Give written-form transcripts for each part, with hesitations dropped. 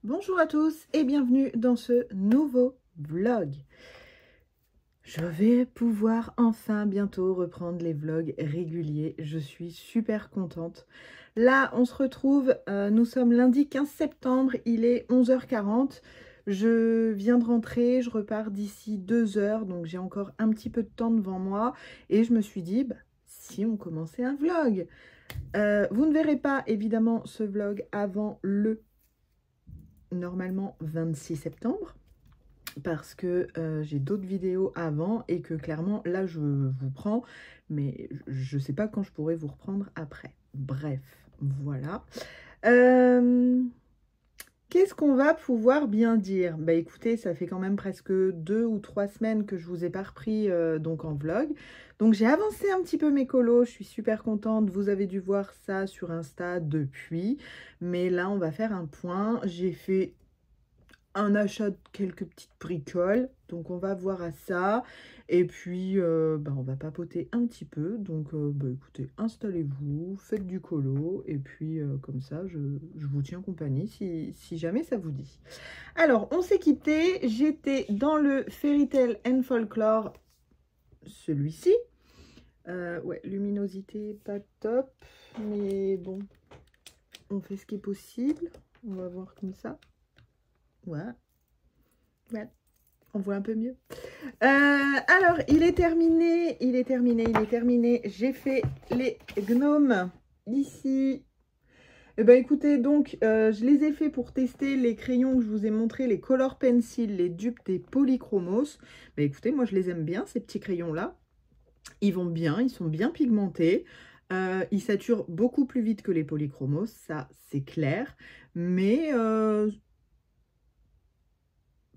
Bonjour à tous et bienvenue dans ce nouveau vlog. Je vais pouvoir enfin bientôt reprendre les vlogs réguliers. Je suis super contente. Là, on se retrouve, nous sommes lundi 15 septembre, il est 11h40. Je viens de rentrer, je repars d'ici 2 heures, donc j'ai encore un petit peu de temps devant moi. Et je me suis dit, si on commençait un vlog. Vous ne verrez pas évidemment ce vlog avant le normalement 26 septembre parce que j'ai d'autres vidéos avant et que clairement là je vous prends mais je sais pas quand je pourrai vous reprendre après. Bref, voilà. Qu'est-ce qu'on va pouvoir bien dire? Bah écoutez, ça fait quand même presque 2 ou 3 semaines que je vous ai pas repris donc en vlog. Donc j'ai avancé un petit peu mes colos, je suis super contente. Vous avez dû voir ça sur Insta depuis. Mais là, on va faire un point. J'ai fait un achat de quelques petites bricoles. Donc on va voir à ça. Et puis, on va papoter un petit peu. Donc, écoutez, installez-vous, faites du colo. Et puis, comme ça, je vous tiens compagnie si jamais ça vous dit. Alors, on s'est quitté. J'étais dans le Fairy Tail and Folklore, celui-ci. Ouais, luminosité, pas top. Mais bon, on fait ce qui est possible. On va voir comme ça. Ouais. Ouais. On voit un peu mieux. Alors, il est terminé. J'ai fait les gnomes ici. Eh ben, écoutez, donc, je les ai fait pour tester les crayons que je vous ai montré, les Color Pencil, les dupes des Polychromos. Ben, écoutez, moi, je les aime bien, ces petits crayons-là. Ils vont bien, ils sont bien pigmentés. Ils saturent beaucoup plus vite que les Polychromos, ça, c'est clair. Mais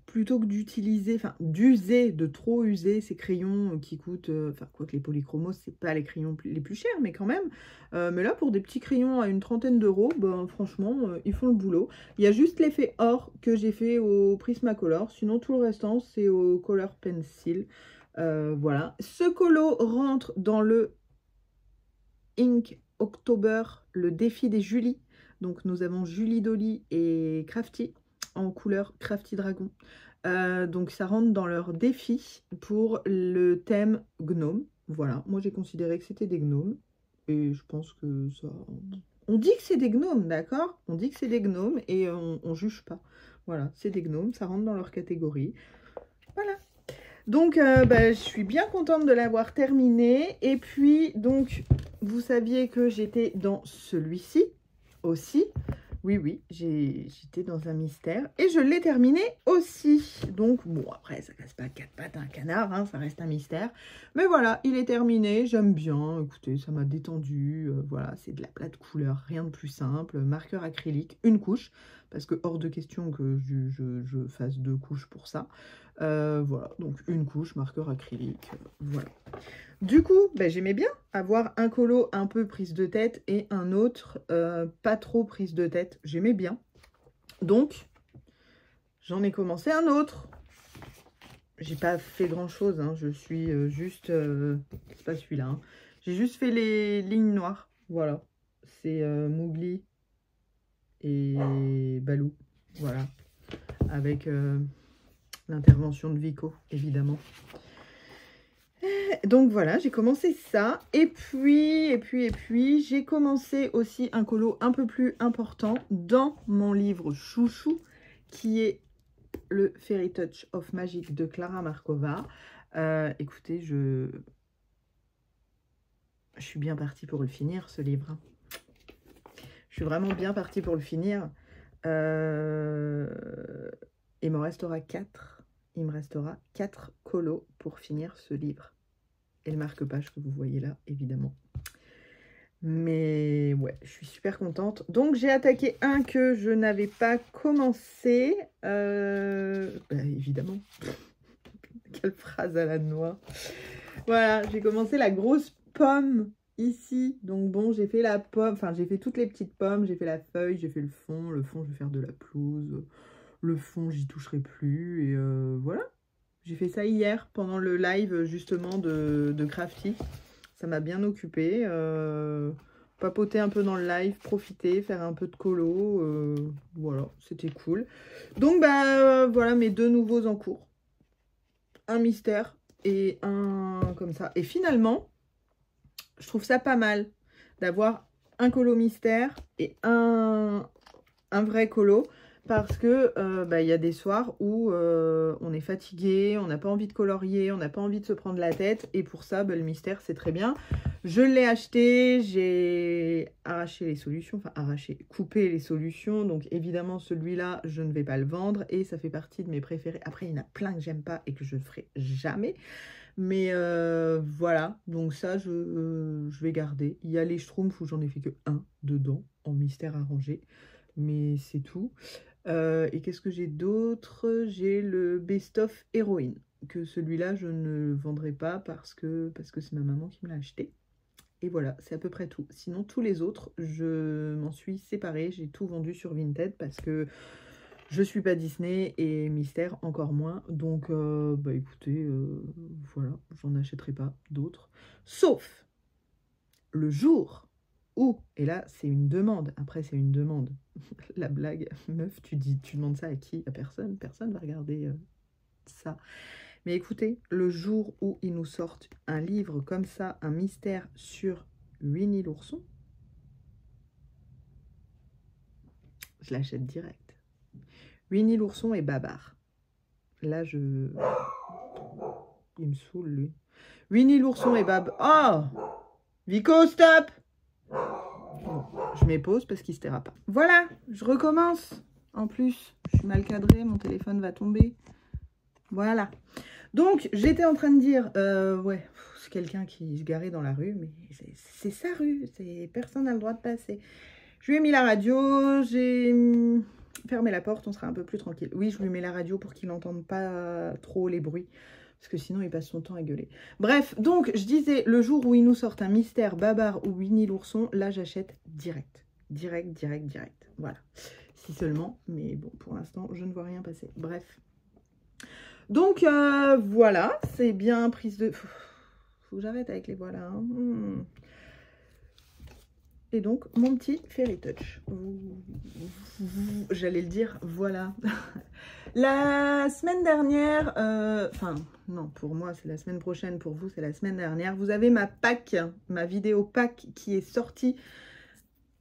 plutôt que d'utiliser, d'user, de trop user ces crayons qui coûtent, quoique les Polychromos, c'est pas les crayons les plus chers, mais quand même. Mais là, pour des petits crayons à une trentaine d'euros, franchement, ils font le boulot. Il y a juste l'effet or que j'ai fait au Prismacolor, sinon tout le restant, c'est au Color Pencil. Voilà. Ce colo rentre dans le Ink October, le défi des Julie. Donc, nous avons Julie Dolly et Crafty en couleur Crafty Dragon. Donc ça rentre dans leur défi pour le thème gnome. Voilà, moi j'ai considéré que c'était des gnomes. Et je pense que ça... On dit que c'est des gnomes, d'accord? On dit que c'est des gnomes et on juge pas. Voilà, c'est des gnomes, ça rentre dans leur catégorie. Voilà. Donc je suis bien contente de l'avoir terminé. Et puis donc, vous saviez que j'étais dans celui-ci aussi. Oui, j'étais dans un mystère. Et je l'ai terminé aussi. Donc, bon, après, ça casse pas 4 pattes à un canard, hein, ça reste un mystère. Mais voilà, il est terminé, j'aime bien. Écoutez, ça m'a détendu. Voilà, c'est de la plate couleur, rien de plus simple. Marqueur acrylique, une couche. Parce que hors de question que je fasse 2 couches pour ça. Voilà, donc une couche, marqueur acrylique, voilà. Du coup, j'aimais bien avoir un colo un peu prise de tête et un autre pas trop prise de tête. J'aimais bien. Donc, j'en ai commencé un autre. J'ai pas fait grand chose, hein. Je suis juste... c'est pas celui-là. Hein. J'ai juste fait les lignes noires. Voilà. C'est Mowgli et Baloo. Voilà. Avec l'intervention de Vico, évidemment. Donc voilà, j'ai commencé ça. Et puis, j'ai commencé aussi un colo un peu plus important dans mon livre chouchou, qui est le Fairy Touch of Magic de Clara Markova. Écoutez, je suis bien partie pour le finir, ce livre. Je suis vraiment bien partie pour le finir. Il m'en restera 4. Il me restera 4 colos pour finir ce livre. Et le marque-page que vous voyez là, évidemment. Mais ouais, je suis super contente. Donc, j'ai attaqué un que je n'avais pas commencé. Évidemment. Quelle phrase à la noix. Voilà, j'ai commencé la grosse pomme ici. Donc bon, j'ai fait la pomme. Enfin, j'ai fait toutes les petites pommes. J'ai fait la feuille, j'ai fait le fond. Le fond, je vais faire de la pelouse. Le fond, j'y toucherai plus. Et voilà. J'ai fait ça hier pendant le live justement de Crafty. Ça m'a bien occupée. papoter un peu dans le live, profiter, faire un peu de colo. Voilà, c'était cool. Donc, bah, voilà mes 2 nouveaux en cours. Un mystère et un comme ça. Et finalement, je trouve ça pas mal d'avoir un colo mystère et un vrai colo. Parce que bah, y a des soirs où on est fatigué, on n'a pas envie de colorier, on n'a pas envie de se prendre la tête. Et pour ça, bah, le mystère, c'est très bien. Je l'ai acheté, j'ai arraché les solutions, enfin coupé les solutions. Donc évidemment, celui-là, je ne vais pas le vendre. Et ça fait partie de mes préférés. Après, il y en a plein que j'aime pas et que je ne ferai jamais. Mais voilà, donc ça, je vais garder. Il y a les Schtroumpfs où j'en ai fait que un dedans, en mystère arrangé. Mais c'est tout. Et qu'est-ce que j'ai d'autre? J'ai le Best of Héroïne, que celui-là, je ne vendrai pas parce que c'est ma maman qui me l'a acheté. Et voilà, c'est à peu près tout. Sinon, tous les autres, je m'en suis séparée. J'ai tout vendu sur Vinted parce que je suis pas Disney et Mystère encore moins. Donc, bah écoutez, voilà, j'en achèterai pas d'autres. Sauf le jour où, et là, c'est une demande. Après, c'est une demande. La blague, meuf, tu demandes ça à qui? À personne. Personne va regarder ça. Mais écoutez, le jour où ils nous sortent un livre comme ça, un mystère sur Winnie l'ourson, je l'achète direct. Winnie l'ourson et Babar. Là, il me saoule, lui. Winnie l'ourson et Babar. Oh! Vico, stop! Bon, je m'épose parce qu'il se taira pas. Voilà, je recommence. En plus, je suis mal cadrée, mon téléphone va tomber. Voilà. Donc, j'étais en train de dire, ouais, c'est quelqu'un qui se garait dans la rue, mais c'est sa rue, personne n'a le droit de passer. Je lui ai mis la radio, j'ai fermé la porte, on sera un peu plus tranquille. Oui, je lui mets la radio pour qu'il n'entende pas trop les bruits, parce que sinon il passe son temps à gueuler. Bref, donc je disais, le jour où ils nous sortent un mystère Babar ou Winnie l'ourson, là j'achète direct. Direct. Voilà. Si seulement, mais bon, pour l'instant, je ne vois rien passer. Bref. Donc, voilà, c'est bien prise de... Faut que j'arrête avec les voilà. Hein. Et donc, mon petit Fairy Touch. J'allais le dire, voilà. La semaine dernière, enfin, non, pour moi, c'est la semaine prochaine. Pour vous, c'est la semaine dernière. Vous avez ma Pâques, ma vidéo Pâques qui est sortie.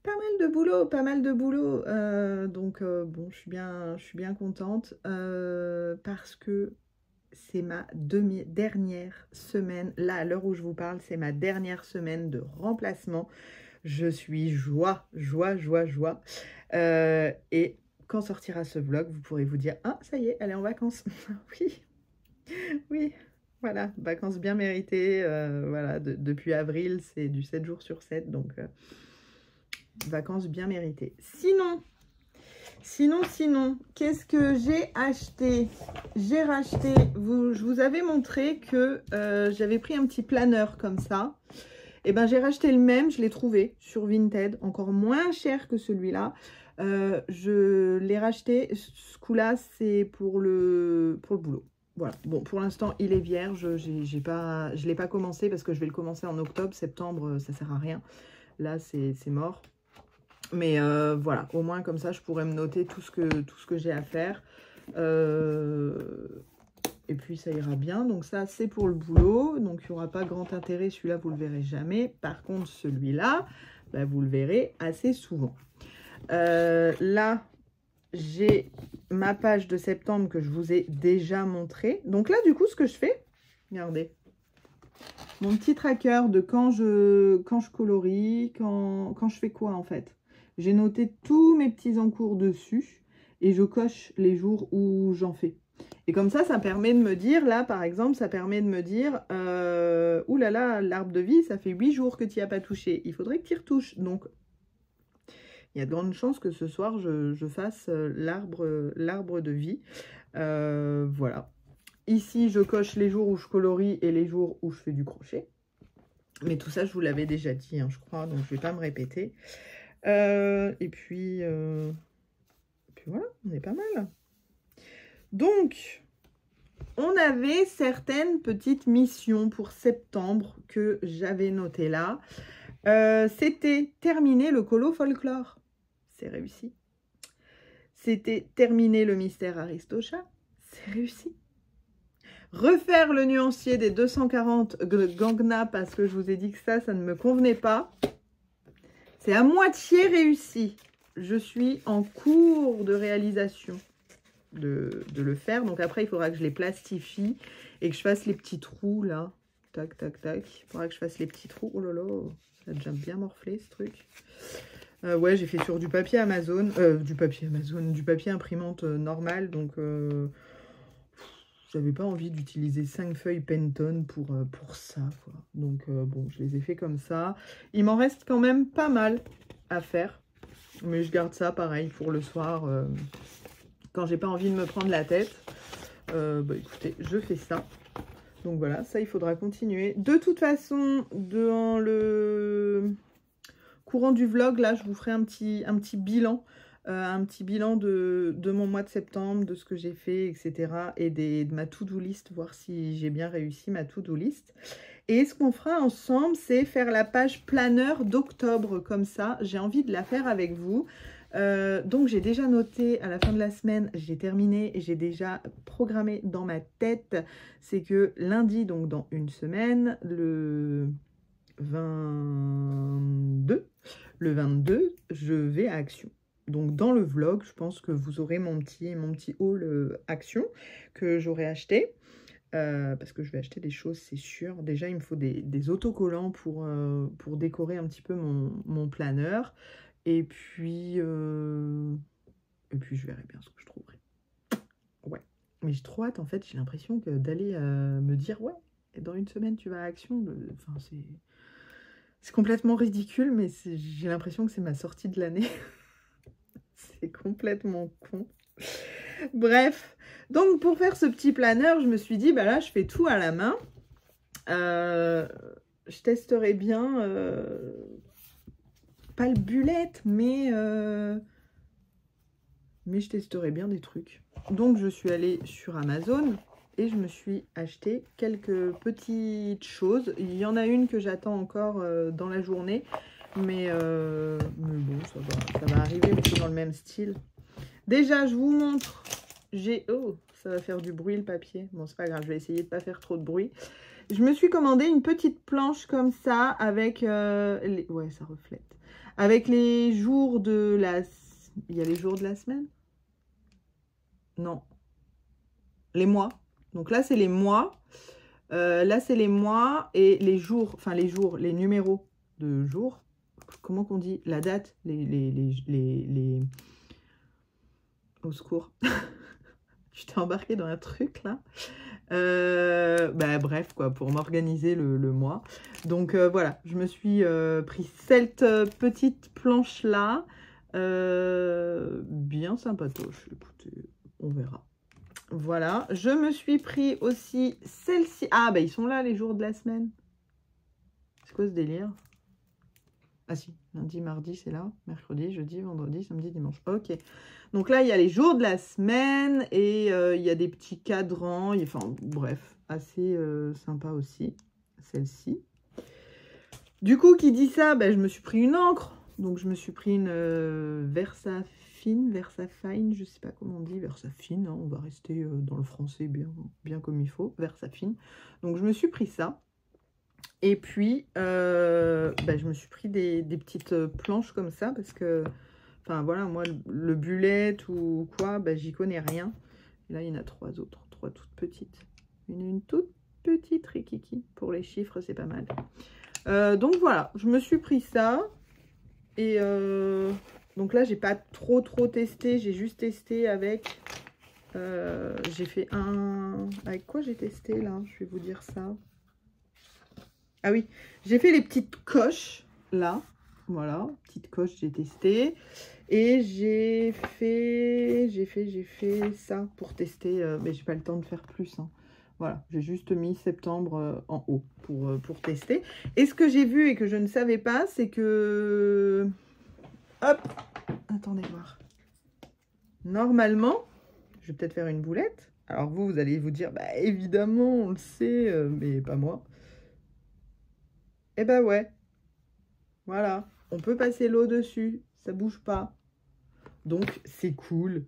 Pas mal de boulot. Donc, bon, je suis bien contente parce que c'est ma dernière semaine. Là, à l'heure où je vous parle, c'est ma dernière semaine de remplacement. Je suis joie. Et quand sortira ce vlog, vous pourrez vous dire « Ah, ça y est, elle est en vacances. » Oui, voilà, vacances bien méritées. Voilà, depuis avril, c'est du 7 jours sur 7, donc vacances bien méritées. Sinon, qu'est-ce que j'ai acheté? J'ai racheté, je vous avais montré que j'avais pris un petit planeur comme ça. Et ben j'ai racheté le même, je l'ai trouvé sur Vinted, encore moins cher que celui-là. Je l'ai racheté, ce coup-là, c'est pour le boulot. Voilà, bon, pour l'instant, il est vierge, je ne l'ai pas commencé parce que je vais le commencer en octobre, septembre, ça sert à rien. Là, c'est mort. Mais voilà, au moins comme ça, je pourrais me noter tout ce que j'ai à faire. Et puis, ça ira bien. Donc ça, c'est pour le boulot. Donc, il n'y aura pas grand intérêt. Celui-là, vous ne le verrez jamais. Par contre, celui-là, bah, vous le verrez assez souvent. Là, j'ai ma page de septembre que je vous ai déjà montrée. Donc là, du coup, ce que je fais, regardez. Mon petit tracker de quand je colorie, quand je fais quoi, en fait. J'ai noté tous mes petits encours dessus et je coche les jours où j'en fais. Et comme ça permet de me dire, là par exemple, ça permet de me dire, oulala, l'arbre de vie, ça fait 8 jours que tu n'y as pas touché. Il faudrait que tu y retouches. Donc, il y a de grandes chances que ce soir, je fasse l'arbre de vie. Voilà. Ici, je coche les jours où je colorie et les jours où je fais du crochet. Mais tout ça, je vous l'avais déjà dit, hein, je crois, donc je ne vais pas me répéter. Et puis voilà, on est pas mal. Donc, on avait certaines petites missions pour septembre que j'avais notées là. C'était terminer le colo folklore. C'est réussi. C'était terminer le mystère Aristocha. C'est réussi. Refaire le nuancier des 240 Gangna parce que je vous ai dit que ça ne me convenait pas. C'est à moitié réussi. Je suis en cours de réalisation de le faire. Donc après, il faudra que je les plastifie et que je fasse les petits trous là. Tac, tac, tac. Il faudra que je fasse les petits trous. Oh là là, ça a déjà bien morflé ce truc. Ouais, j'ai fait sur du papier Amazon. Du papier imprimante normal. Donc, j'avais pas envie d'utiliser 5 feuilles Penton pour ça, quoi. Donc, bon, je les ai fait comme ça. Il m'en reste quand même pas mal à faire. Mais je garde ça, pareil, pour le soir, quand j'ai pas envie de me prendre la tête. Bah, écoutez, je fais ça. Donc, voilà, ça, il faudra continuer. De toute façon, dans le courant du vlog, là, je vous ferai un petit bilan. Un petit bilan de mon mois de septembre, de ce que j'ai fait, etc. Et de ma to-do list, voir si j'ai bien réussi ma to-do list. Et ce qu'on fera ensemble, c'est faire la page planeur d'octobre, comme ça. J'ai envie de la faire avec vous. Donc, j'ai déjà noté à la fin de la semaine, j'ai terminé, j'ai déjà programmé dans ma tête. C'est que lundi, donc dans une semaine, le 22, je vais à Action. Donc dans le vlog, je pense que vous aurez mon petit haul Action que j'aurai acheté. Parce que je vais acheter des choses, c'est sûr. Déjà, il me faut des autocollants pour décorer un petit peu mon planeur. Et puis je verrai bien ce que je trouverai. Ouais. Mais j'ai trop hâte, en fait. J'ai l'impression que d'aller me dire, ouais, dans une semaine, tu vas à Action. Enfin, c'est complètement ridicule, mais j'ai l'impression que c'est ma sortie de l'année. C'est complètement con. Bref, donc pour faire ce petit planeur, je me suis dit, bah là, je fais tout à la main. Je testerai bien, pas le bullet, mais je testerai bien des trucs. Donc, je suis allée sur Amazon et je me suis acheté quelques petites choses. Il y en a une que j'attends encore dans la journée, mais bon, ça va arriver aussi dans le même style. Déjà, je vous montre, oh, ça va faire du bruit le papier. Bon, c'est pas grave, je vais essayer de pas faire trop de bruit. Je me suis commandé une petite planche comme ça avec ouais, ça reflète. Avec les jours de la... Il y a les jours de la semaine? Non. Les mois. Donc là, c'est les mois. Là, c'est les mois et les jours, enfin les jours, les numéros de jours. Comment qu'on dit? La date, les... Au secours. Je t'ai embarqué dans un truc là. Bah, bref, quoi, pour m'organiser le mois. Donc voilà, je me suis pris cette petite planche là. Bien sympatoche. Écoutez, on verra. Voilà, je me suis pris aussi celle-ci. Ah, bah ils sont là les jours de la semaine. C'est quoi ce délire? Ah si, lundi, mardi, c'est là. Mercredi, jeudi, vendredi, samedi, dimanche. Ok. Donc là, il y a les jours de la semaine et il y a des petits cadrans. Enfin, bref, assez sympa aussi. Celle-ci. Du coup, qui dit ça, bah, je me suis pris une encre. Donc, je me suis pris une Versafine, Versafine, je sais pas comment on dit, Versafine. Hein, on va rester dans le français bien comme il faut, Versafine. Donc, je me suis pris ça. Et puis, bah, je me suis pris des petites planches comme ça parce que, enfin voilà, moi, le bullet ou quoi, bah, j'y connais rien. Et là, il y en a trois autres, trois toutes petites. Une toute petite rikiki. Pour les chiffres, c'est pas mal. Donc voilà, je me suis pris ça. Et donc là, j'ai pas trop testé. J'ai juste testé avec... j'ai fait un... Avec quoi j'ai testé là? Je vais vous dire ça. Ah oui, j'ai fait les petites coches, là. Voilà, petites coches, j'ai testé. Et j'ai fait ça pour tester. Mais j'ai pas le temps de faire plus. Hein. Voilà, j'ai juste mis septembre en haut pour tester. Et ce que j'ai vu et que je ne savais pas, c'est que... Hop, attendez voir. Normalement, je vais peut-être faire une boulette. Alors vous allez vous dire, bah évidemment, on le sait, mais pas moi. Eh ben ouais. Voilà. On peut passer l'eau dessus. Ça bouge pas. Donc, c'est cool.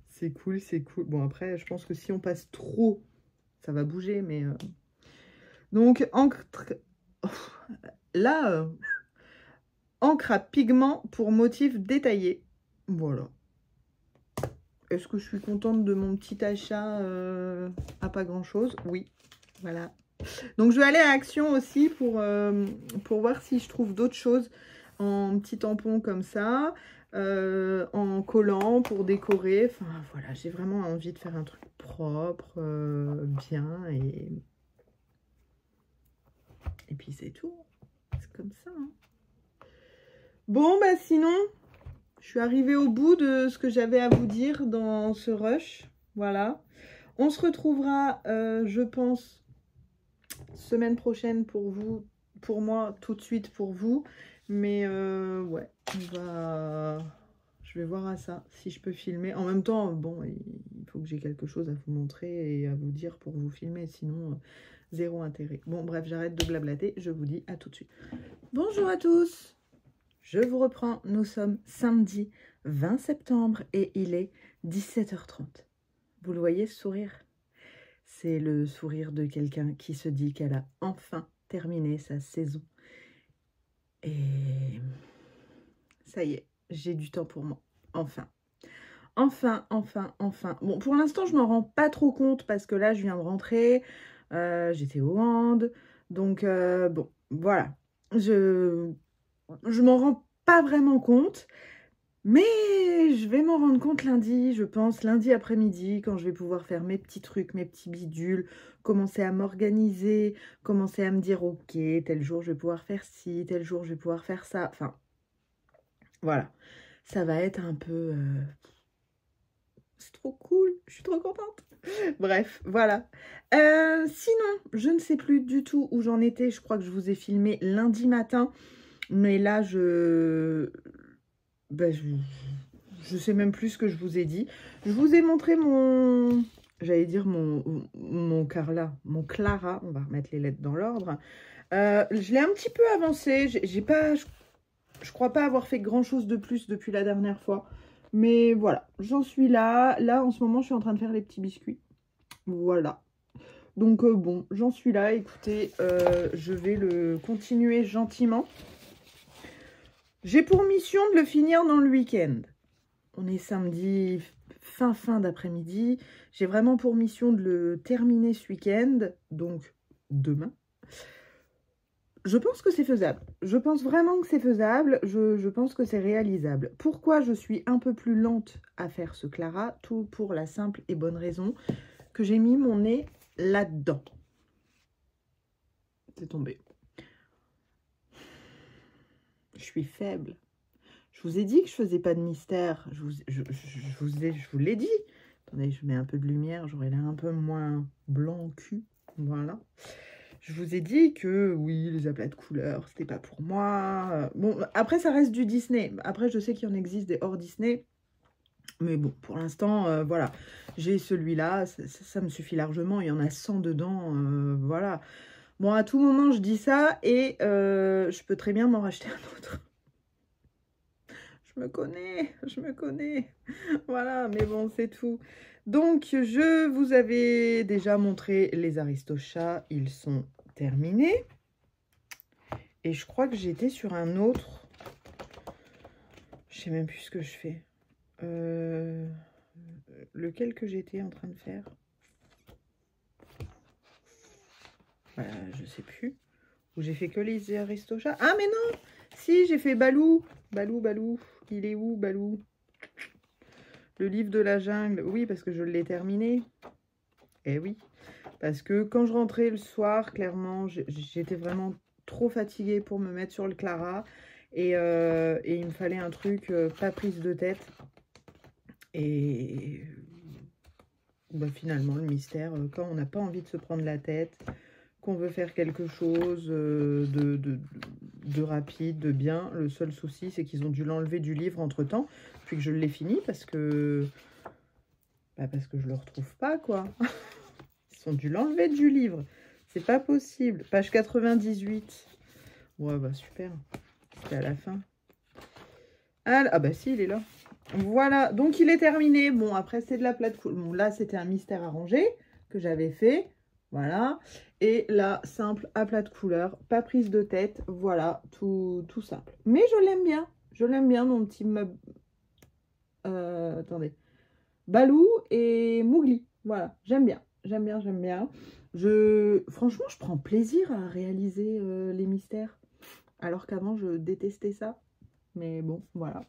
C'est cool, c'est cool. Bon, après, je pense que si on passe trop, ça va bouger, mais... Donc, encre... Là, encre à pigment pour motif détaillé. Voilà. Est-ce que je suis contente de mon petit achat à pas grand-chose? Oui. Voilà. Donc, je vais aller à Action aussi pour voir si je trouve d'autres choses en petits tampons comme ça, en collant pour décorer. Enfin, voilà, j'ai vraiment envie de faire un truc propre, bien, et puis c'est tout. C'est comme ça, hein. Bon, bah sinon, je suis arrivée au bout de ce que j'avais à vous dire dans ce rush. Voilà. On se retrouvera, je pense, semaine prochaine pour vous, pour moi, tout de suite pour vous. Mais ouais, je vais voir à ça, si je peux filmer. En même temps, bon, il faut que j'ai quelque chose à vous montrer et à vous dire pour vous filmer, sinon, zéro intérêt. Bon, bref, j'arrête de blablater, je vous dis à tout de suite. Bonjour à tous, je vous reprends, nous sommes samedi 20 septembre et il est 17h30. Vous le voyez, ce sourire? C'est le sourire de quelqu'un qui se dit qu'elle a enfin terminé sa saison. Et ça y est, j'ai du temps pour moi. Enfin. Enfin. Bon, pour l'instant, je m'en rends pas trop compte parce que là, je viens de rentrer. J'étais au hand. Donc, bon, voilà. Je m'en rends pas vraiment compte. Mais je vais m'en rendre compte lundi, je pense, lundi après-midi, quand je vais pouvoir faire mes petits trucs, mes petits bidules, commencer à m'organiser, commencer à me dire, ok, tel jour je vais pouvoir faire ci, tel jour je vais pouvoir faire ça. Enfin, voilà. Ça va être un peu... C'est trop cool, je suis trop contente. Bref, voilà. Sinon, je ne sais plus du tout où j'en étais. Je crois que je vous ai filmé lundi matin. Mais là, ben, je sais même plus ce que je vous ai dit. Je vous ai montré mon... J'allais dire mon Clara. On va remettre les lettres dans l'ordre. Je l'ai un petit peu avancé. J'ai pas... Je crois pas avoir fait grand-chose de plus depuis la dernière fois. Mais voilà, j'en suis là. Là, en ce moment, je suis en train de faire les petits biscuits. Voilà. Donc, bon, j'en suis là. Écoutez, je vais le continuer gentiment. J'ai pour mission de le finir dans le week-end. On est samedi, fin d'après-midi. J'ai vraiment pour mission de le terminer ce week-end, donc demain. Je pense que c'est faisable. Je pense vraiment que c'est faisable. Je pense que c'est réalisable. Pourquoi je suis un peu plus lente à faire ce Clara? Tout pour la simple et bonne raison que j'ai mis mon nez là-dedans. C'est tombé. Je suis faible. Je vous ai dit que je faisais pas de mystère. Je vous l'ai dit. Attendez, je mets un peu de lumière. J'aurais l'air un peu moins blanc cul. Voilà. Je vous ai dit que, oui, les aplats de couleurs, c'était pas pour moi. Bon, après, ça reste du Disney. Après, je sais qu'il en existe des hors Disney. Mais bon, pour l'instant, voilà. J'ai celui-là. Ça me suffit largement. Il y en a 100 dedans. Voilà. Bon, à tout moment, je dis ça. Et je peux très bien m'en racheter un autre. Je me connais. Voilà, mais bon, c'est tout. Donc, je vous avais déjà montré les Aristochats. Ils sont terminés. Et je crois que j'étais sur un autre. Je sais même plus ce que je fais. Lequel que j'étais en train de faire? Je sais plus. Où j'ai fait que les Aristochats. Ah, mais non! Si, j'ai fait Balou. Balou. Il est où, Balou? Le livre de la jungle. Oui, parce que je l'ai terminé. Eh oui. Parce que quand je rentrais le soir, clairement, j'étais vraiment trop fatiguée pour me mettre sur le Clara. Et il me fallait un truc pas prise de tête. Et bah, finalement, le mystère, quand on n'a pas envie de se prendre la tête, qu'on veut faire quelque chose de rapide, de bien. Le seul souci, c'est qu'ils ont dû l'enlever du livre entre-temps, puis que je l'ai fini parce que je le retrouve pas, quoi. Ils ont dû l'enlever du livre. C'est pas possible. Page 98. Ouais, bah super. C'est à la fin. Ah bah si, il est là. Voilà, donc il est terminé. Bon, après, c'est de la plate couleur. Bon, là, c'était un mystère arrangé que j'avais fait. Voilà. Et là, simple, à plat de couleur, pas prise de tête. Voilà, tout simple. Mais je l'aime bien. Je l'aime bien, mon petit meuble. Attendez. Balou et Mougli. Voilà, j'aime bien. J'aime bien, j'aime bien. Franchement, je prends plaisir à réaliser les mystères. Alors qu'avant, je détestais ça. Mais bon, voilà.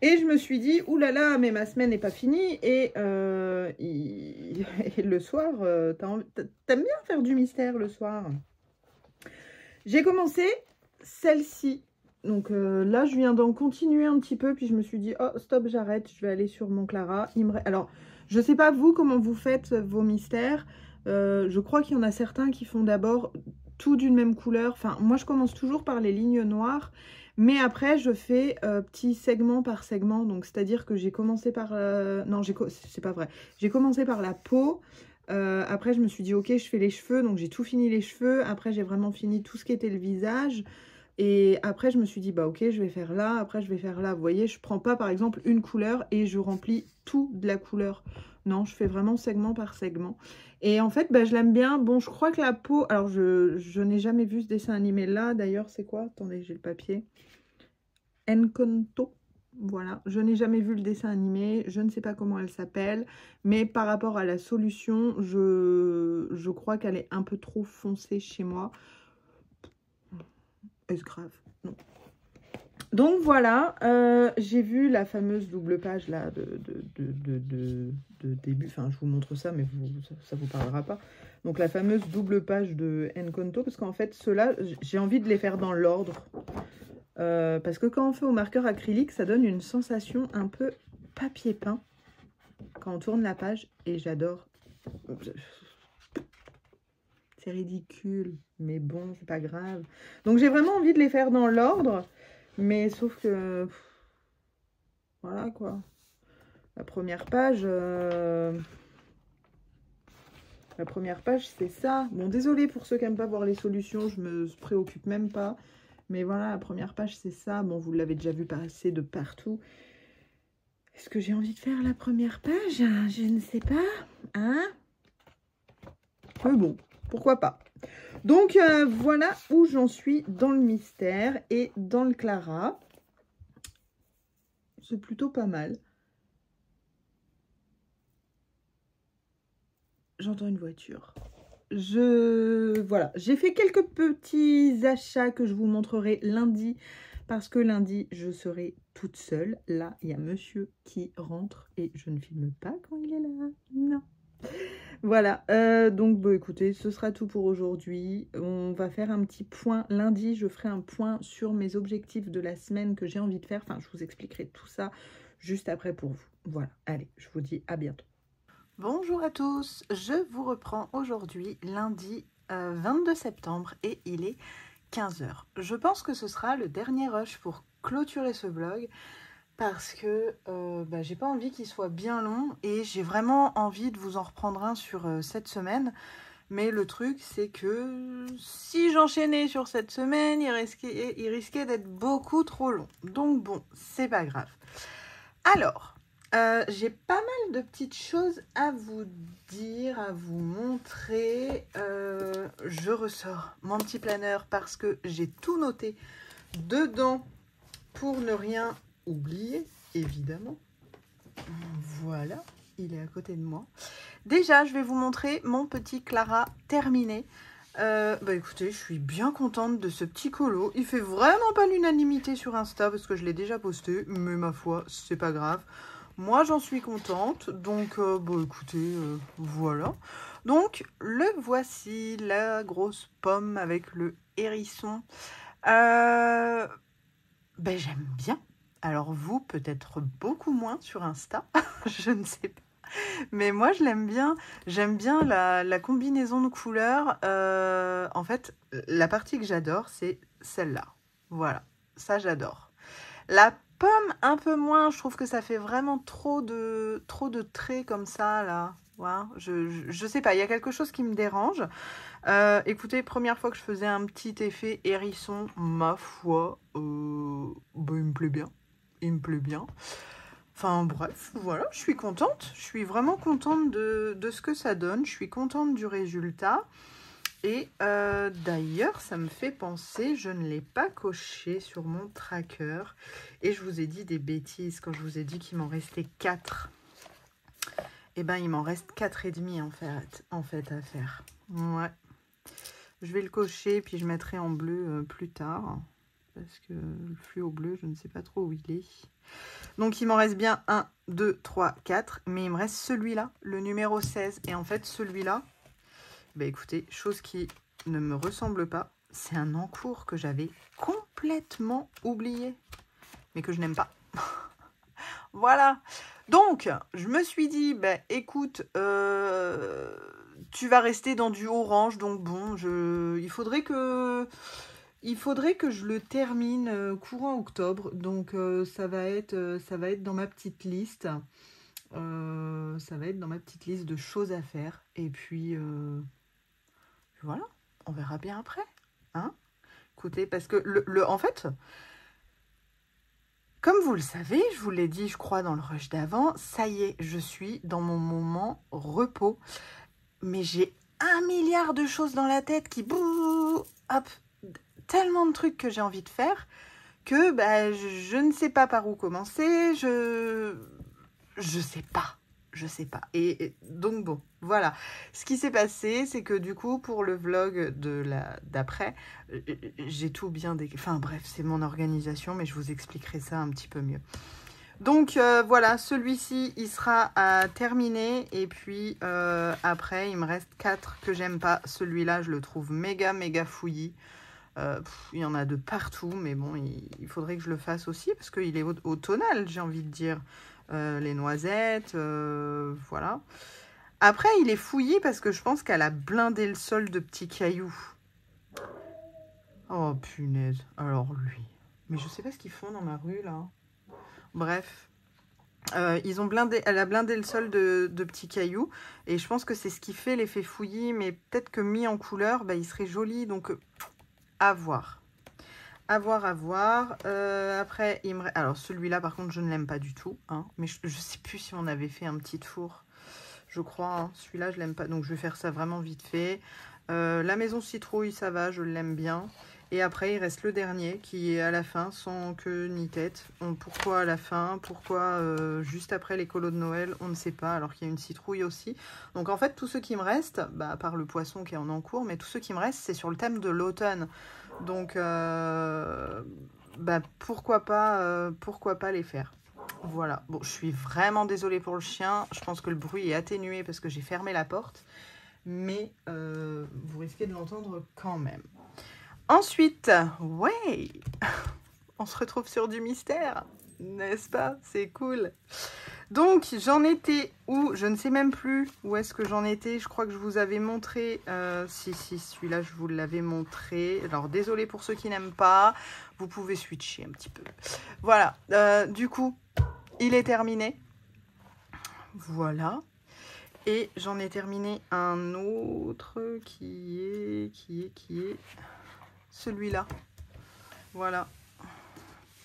Et je me suis dit, oulala, mais ma semaine n'est pas finie. Et, et le soir, t'aimes bien faire du mystère le soir. J'ai commencé celle-ci. Donc là, je viens d'en continuer un petit peu. Puis je me suis dit, oh, stop, j'arrête. Je vais aller sur mon Clara. Alors, je ne sais pas vous, comment vous faites vos mystères. Je crois qu'il y en a certains qui font d'abord tout d'une même couleur. Enfin, moi, je commence toujours par les lignes noires. Mais après, je fais petit segment par segment. Donc, c'est-à-dire que j'ai commencé par... non, c'est pas vrai. J'ai commencé par la peau. Après, je me suis dit, ok, je fais les cheveux. Donc, j'ai tout fini les cheveux. Après, j'ai vraiment fini tout ce qui était le visage. Et après, je me suis dit, bah ok, je vais faire là. Après, je vais faire là. Vous voyez, je prends pas, par exemple, une couleur et je remplis tout de la couleur. Non, je fais vraiment segment par segment. Et en fait, bah, je l'aime bien. Bon, je crois que la peau... Alors, je n'ai jamais vu ce dessin animé là. D'ailleurs, c'est quoi? Attendez, j'ai le papier. Encanto. Voilà, je n'ai jamais vu le dessin animé, je ne sais pas comment elle s'appelle, mais par rapport à la solution, je crois qu'elle est un peu trop foncée chez moi. Est-ce grave? Non. Donc voilà, j'ai vu la fameuse double page là de début, enfin je vous montre ça, mais ça vous parlera pas. Donc la fameuse double page de Encanto, parce qu'en fait ceux-là, j'ai envie de les faire dans l'ordre. Parce que quand on fait au marqueur acrylique, ça donne une sensation un peu papier peint quand on tourne la page. Et j'adore. C'est ridicule, mais bon, c'est pas grave. Donc j'ai vraiment envie de les faire dans l'ordre. Mais sauf que... voilà quoi. La première page... La première page, c'est ça. Bon, désolé pour ceux qui n'aiment pas voir les solutions, je me préoccupe même pas. Mais voilà, la première page, c'est ça. Bon, vous l'avez déjà vu passer de partout. Est-ce que j'ai envie de faire la première page? Je ne sais pas. Hein? Mais bon, pourquoi pas. Donc, voilà où j'en suis dans le mystère et dans le Clara. C'est plutôt pas mal. J'entends une voiture. Voilà, j'ai fait quelques petits achats que je vous montrerai lundi, parce que lundi, je serai toute seule. Là, il y a monsieur qui rentre et je ne filme pas quand il est là. Non. Voilà, donc bon, écoutez, ce sera tout pour aujourd'hui. On va faire un petit point. Lundi, je ferai un point sur mes objectifs de la semaine que j'ai envie de faire. Enfin, je vous expliquerai tout ça juste après pour vous. Voilà, allez, je vous dis à bientôt. Bonjour à tous, je vous reprends aujourd'hui lundi 22 septembre et il est 15 h. Je pense que ce sera le dernier rush pour clôturer ce vlog parce que j'ai pas envie qu'il soit bien long et j'ai vraiment envie de vous en reprendre un sur cette semaine. Mais le truc c'est que si j'enchaînais sur cette semaine, il risquait d'être beaucoup trop long. Donc bon, c'est pas grave. Alors... j'ai pas mal de petites choses à vous dire, à vous montrer. Je ressors mon petit planeur parce que j'ai tout noté dedans pour ne rien oublier, évidemment. Voilà, il est à côté de moi. Déjà, je vais vous montrer mon petit Clara terminé. Écoutez, je suis bien contente de ce petit colo. Il fait vraiment pas l'unanimité sur Insta parce que je l'ai déjà posté, mais ma foi, c'est pas grave. Moi, j'en suis contente, donc écoutez, voilà. Donc, le voici, la grosse pomme avec le hérisson. J'aime bien. Alors vous, peut-être beaucoup moins sur Insta, je ne sais pas. Mais moi, je l'aime bien. J'aime bien la combinaison de couleurs. En fait, la partie que j'adore, c'est celle-là. Voilà, ça, j'adore. La pomme, un peu moins. Je trouve que ça fait vraiment trop de traits comme ça, là. Voilà. Je sais pas, il y a quelque chose qui me dérange. Écoutez, première fois que je faisais un petit effet hérisson, ma foi, bah, il me plaît bien. Il me plaît bien. Enfin bref, voilà, je suis contente. Je suis vraiment contente de ce que ça donne. Je suis contente du résultat. Et d'ailleurs, ça me fait penser, je ne l'ai pas coché sur mon tracker. Et je vous ai dit des bêtises quand je vous ai dit qu'il m'en restait 4. Eh ben, il m'en reste 4,5 en fait à faire. Ouais. Je vais le cocher, puis je mettrai en bleu plus tard. Parce que le fluo bleu, je ne sais pas trop où il est. Donc, il m'en reste bien 1, 2, 3, 4. Mais il me reste celui-là, le numéro 16. Et en fait, celui-là, bah écoutez, chose qui ne me ressemble pas, c'est un encours que j'avais complètement oublié. Mais que je n'aime pas. Voilà. Donc, je me suis dit, bah, écoute, tu vas rester dans du orange. Donc bon, il faudrait que je le termine courant octobre. Donc, ça va être dans ma petite liste. Ça va être dans ma petite liste de choses à faire. Et puis, voilà, on verra bien après. Hein? Écoutez, parce que en fait... Comme vous le savez, je vous l'ai dit, je crois, dans le rush d'avant, ça y est, je suis dans mon moment repos. Mais j'ai 1 milliard de choses dans la tête qui... Hop, tellement de trucs que j'ai envie de faire que bah, je ne sais pas par où commencer. Je sais pas. Je sais pas. Et donc bon, voilà. Ce qui s'est passé, c'est que du coup, pour le vlog d'après, j'ai tout bien... Enfin bref, c'est mon organisation, mais je vous expliquerai ça un petit peu mieux. Donc voilà, celui-ci, il sera à terminer. Et puis après, il me reste 4 que j'aime pas. Celui-là, je le trouve méga fouillis. Il y en a de partout, mais bon, il faudrait que je le fasse aussi, parce qu'il est au tonal, j'ai envie de dire. Les noisettes, voilà. Après, il est fouillis parce que je pense qu'elle a blindé le sol de petits cailloux. Oh, punaise. Alors, lui. Mais je sais pas ce qu'ils font dans ma rue, là. Bref. Elle a blindé le sol de petits cailloux. Et je pense que c'est ce qui fait l'effet fouillis. Mais peut-être que mis en couleur, bah, il serait joli. Donc, à voir. À voir. Après, alors celui-là, par contre, je ne l'aime pas du tout. Hein, mais je ne sais plus si on avait fait un petit four. Je crois. Hein, celui-là, je l'aime pas. Donc, je vais faire ça vraiment vite fait. La maison citrouille, ça va. Je l'aime bien. Et après, il reste le dernier qui est à la fin, sans queue ni tête. Pourquoi à la fin? Pourquoi juste après les colos de Noël? On ne sait pas, alors qu'il y a une citrouille aussi. Donc, en fait, tous ceux qui me restent, bah, à part le poisson qui est en encours, mais tous ceux qui me restent, c'est sur le thème de l'automne. Donc, bah, pourquoi pas les faire. Voilà. Bon, je suis vraiment désolée pour le chien. Je pense que le bruit est atténué parce que j'ai fermé la porte. Mais vous risquez de l'entendre quand même. Ensuite, ouais, on se retrouve sur du mystère, n'est-ce pas? C'est cool. Donc, j'en étais où? Je ne sais même plus où est-ce que j'en étais. Je crois que je vous avais montré... si, celui-là, je vous l'avais montré. Alors, désolé pour ceux qui n'aiment pas. Vous pouvez switcher un petit peu. Voilà. Du coup, il est terminé. Voilà. Et j'en ai terminé un autre qui est celui-là. Voilà.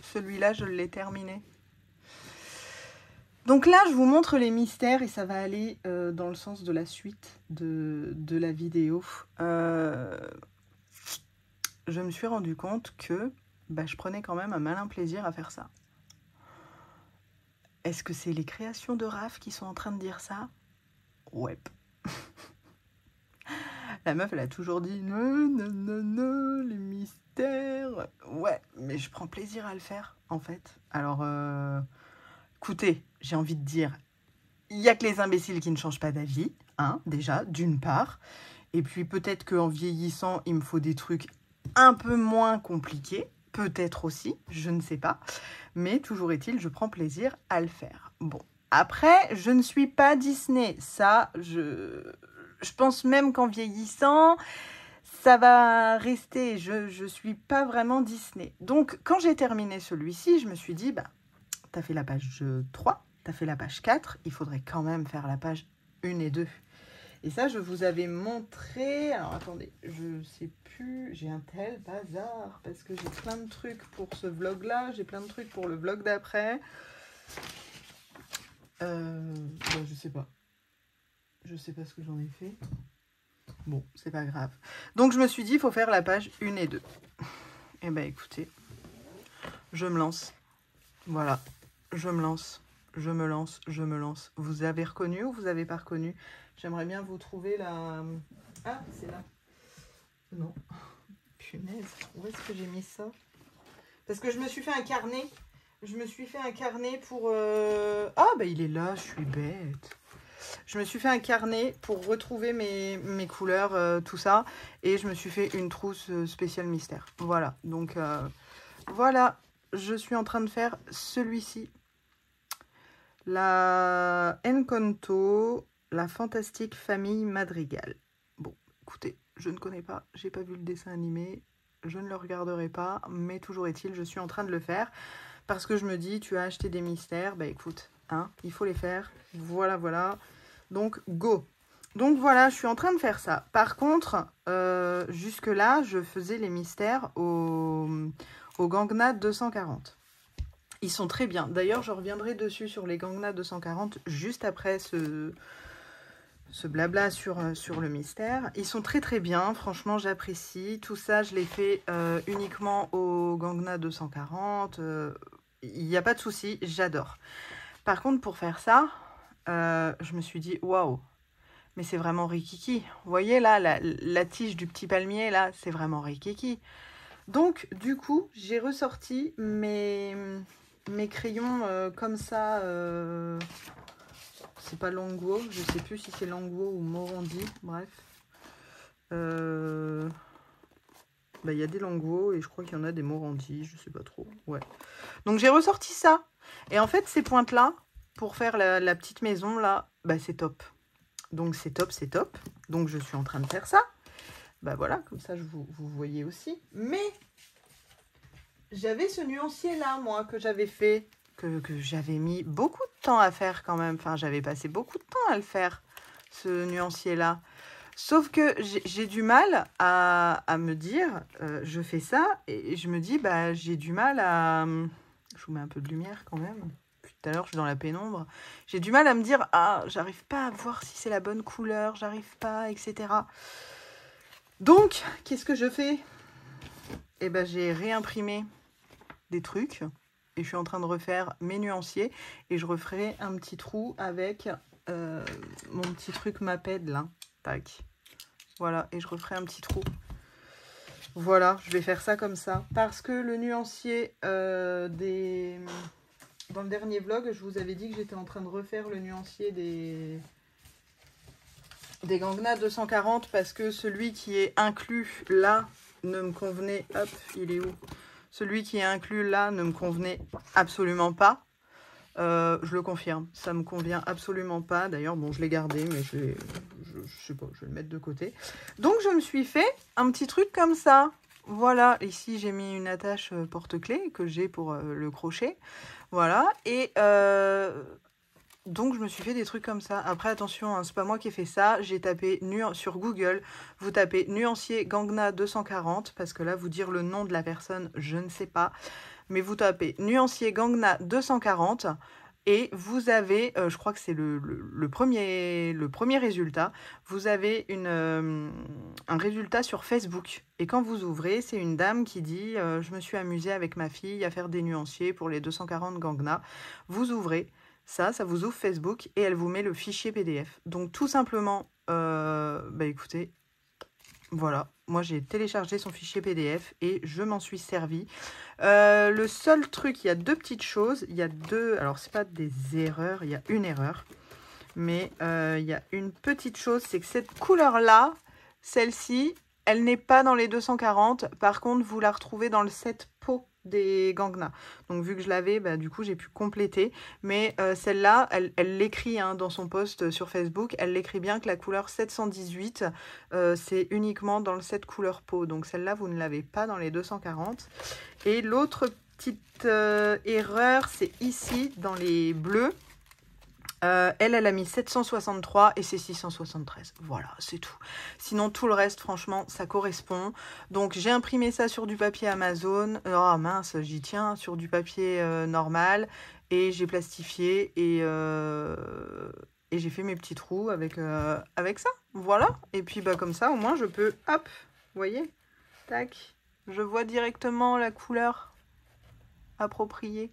Celui-là, je l'ai terminé. Donc là, je vous montre les mystères et ça va aller dans le sens de la suite de la vidéo. Je me suis rendu compte que bah, je prenais quand même un malin plaisir à faire ça. Est-ce que c'est les créations de Raph qui sont en train de dire ça? Ouais. La meuf, elle a toujours dit non, les mystères. Ouais, mais je prends plaisir à le faire, en fait. Alors, écoutez, j'ai envie de dire, il n'y a que les imbéciles qui ne changent pas d'avis, hein, déjà, d'une part. Et puis peut-être qu'en vieillissant, il me faut des trucs un peu moins compliqués. Peut-être aussi, je ne sais pas. Mais toujours est-il, je prends plaisir à le faire. Bon, après, je ne suis pas Disney. Ça, je pense même qu'en vieillissant, ça va rester. Je suis pas vraiment Disney. Donc, quand j'ai terminé celui-ci, je me suis dit, bah, t'as fait la page 3, t'as fait la page 4, il faudrait quand même faire la page 1 et 2. Et ça, je vous avais montré... Alors, attendez, je sais plus... J'ai un tel bazar, parce que j'ai plein de trucs pour ce vlog-là. J'ai plein de trucs pour le vlog d'après. Bon, je sais pas. Je sais pas ce que j'en ai fait. Bon, c'est pas grave. Donc, je me suis dit, il faut faire la page 1 et 2. Eh ben, écoutez, je me lance. Voilà, je me lance. Je me lance, je me lance. Vous avez reconnu ou vous n'avez pas reconnu? J'aimerais bien vous trouver la... Ah, c'est là. Non. Punaise, où est-ce que j'ai mis ça? Parce que je me suis fait un carnet. Je me suis fait un carnet pour... Ah, bah il est là, je suis bête. Je me suis fait un carnet pour retrouver mes couleurs, tout ça. Et je me suis fait une trousse spéciale mystère. Voilà, donc voilà. Je suis en train de faire celui-ci. La Encanto, la fantastique famille Madrigal. Bon, écoutez, je ne connais pas, j'ai pas vu le dessin animé, je ne le regarderai pas, mais toujours est-il, je suis en train de le faire parce que je me dis, tu as acheté des mystères, bah écoute, hein, il faut les faire. Voilà, voilà. Donc, go. Donc voilà, je suis en train de faire ça. Par contre, jusque-là, je faisais les mystères au Gangna 240. Ils sont très bien. D'ailleurs, je reviendrai dessus sur les Gangna 240 juste après ce blabla sur le mystère. Ils sont très très bien. Franchement, j'apprécie. Tout ça, je l'ai fait uniquement au Gangna 240. Il n'y a pas de souci, j'adore. Par contre, pour faire ça, je me suis dit, waouh, mais c'est vraiment rikiki. Vous voyez là, la tige du petit palmier, là, c'est vraiment rikiki. Donc, du coup, j'ai ressorti mes crayons comme ça. C'est pas Longwo, je sais plus si c'est Longwo ou Morandi, bref. Bah, y a des Longwo et je crois qu'il y en a des Morandi, je sais pas trop. Ouais. Donc, j'ai ressorti ça. Et en fait, ces pointes-là, pour faire la petite maison, là, bah, c'est top. Donc, c'est top, c'est top. Donc, je suis en train de faire ça. Bah voilà, comme ça, vous voyez aussi. Mais j'avais ce nuancier-là, moi, que j'avais fait, que j'avais mis beaucoup de temps à faire quand même. Enfin, j'avais passé beaucoup de temps à le faire, ce nuancier-là. Sauf que j'ai du mal à me dire, je fais ça, et je me dis, bah, j'ai du mal à... Je vous mets un peu de lumière quand même. Depuis tout à l'heure, je suis dans la pénombre. J'ai du mal à me dire, ah, j'arrive pas à voir si c'est la bonne couleur, j'arrive pas, etc. Donc, qu'est-ce que je fais? Eh ben, j'ai réimprimé des trucs et je suis en train de refaire mes nuanciers et je referai un petit trou avec mon petit truc Maped là. Tac. Voilà, et je referai un petit trou. Voilà, je vais faire ça comme ça. Parce que le nuancier dans le dernier vlog, je vous avais dit que j'étais en train de refaire le nuancier des Gangna 240 parce que celui qui est inclus là ne me convenait... Hop, il est où? Celui qui est inclus là ne me convenait absolument pas. Je le confirme, ça me convient absolument pas. D'ailleurs, bon, je l'ai gardé, mais je sais pas, je vais le mettre de côté. Donc, je me suis fait un petit truc comme ça. Voilà, ici, j'ai mis une attache porte-clés que j'ai pour le crochet. Voilà, et... donc, je me suis fait des trucs comme ça. Après, attention, hein, c'est pas moi qui ai fait ça. J'ai tapé sur Google. Vous tapez nuancier Gangna 240. Parce que là, vous dire le nom de la personne, je ne sais pas. Mais vous tapez nuancier Gangna 240. Et vous avez, je crois que c'est le premier résultat. Vous avez un résultat sur Facebook. Et quand vous ouvrez, c'est une dame qui dit je me suis amusée avec ma fille à faire des nuanciers pour les 240 Gangna. Vous ouvrez. Ça vous ouvre Facebook et elle vous met le fichier PDF. Donc tout simplement, bah écoutez, voilà, moi j'ai téléchargé son fichier PDF et je m'en suis servi. Le seul truc, il y a deux petites choses, il y a deux, alors c'est pas des erreurs, il y a une erreur, mais il y a une petite chose, c'est que cette couleur-là, celle-ci, elle n'est pas dans les 240, par contre vous la retrouvez dans le set pot des Gangna. Donc vu que je l'avais, bah, du coup j'ai pu compléter. Mais celle-là, elle l'écrit hein, dans son post sur Facebook, elle l'écrit bien que la couleur 718, c'est uniquement dans le set couleur peau. Donc celle-là, vous ne l'avez pas dans les 240. Et l'autre petite erreur, c'est ici, dans les bleus. Elle a mis 763 et c'est 673. Voilà, c'est tout. Sinon, tout le reste, franchement, ça correspond. Donc, j'ai imprimé ça sur du papier Amazon. Oh mince, j'y tiens, sur du papier normal. Et j'ai plastifié et j'ai fait mes petits trous avec ça. Voilà. Et puis, bah, comme ça, au moins, je peux... Hop, vous voyez? Tac. Je vois directement la couleur appropriée.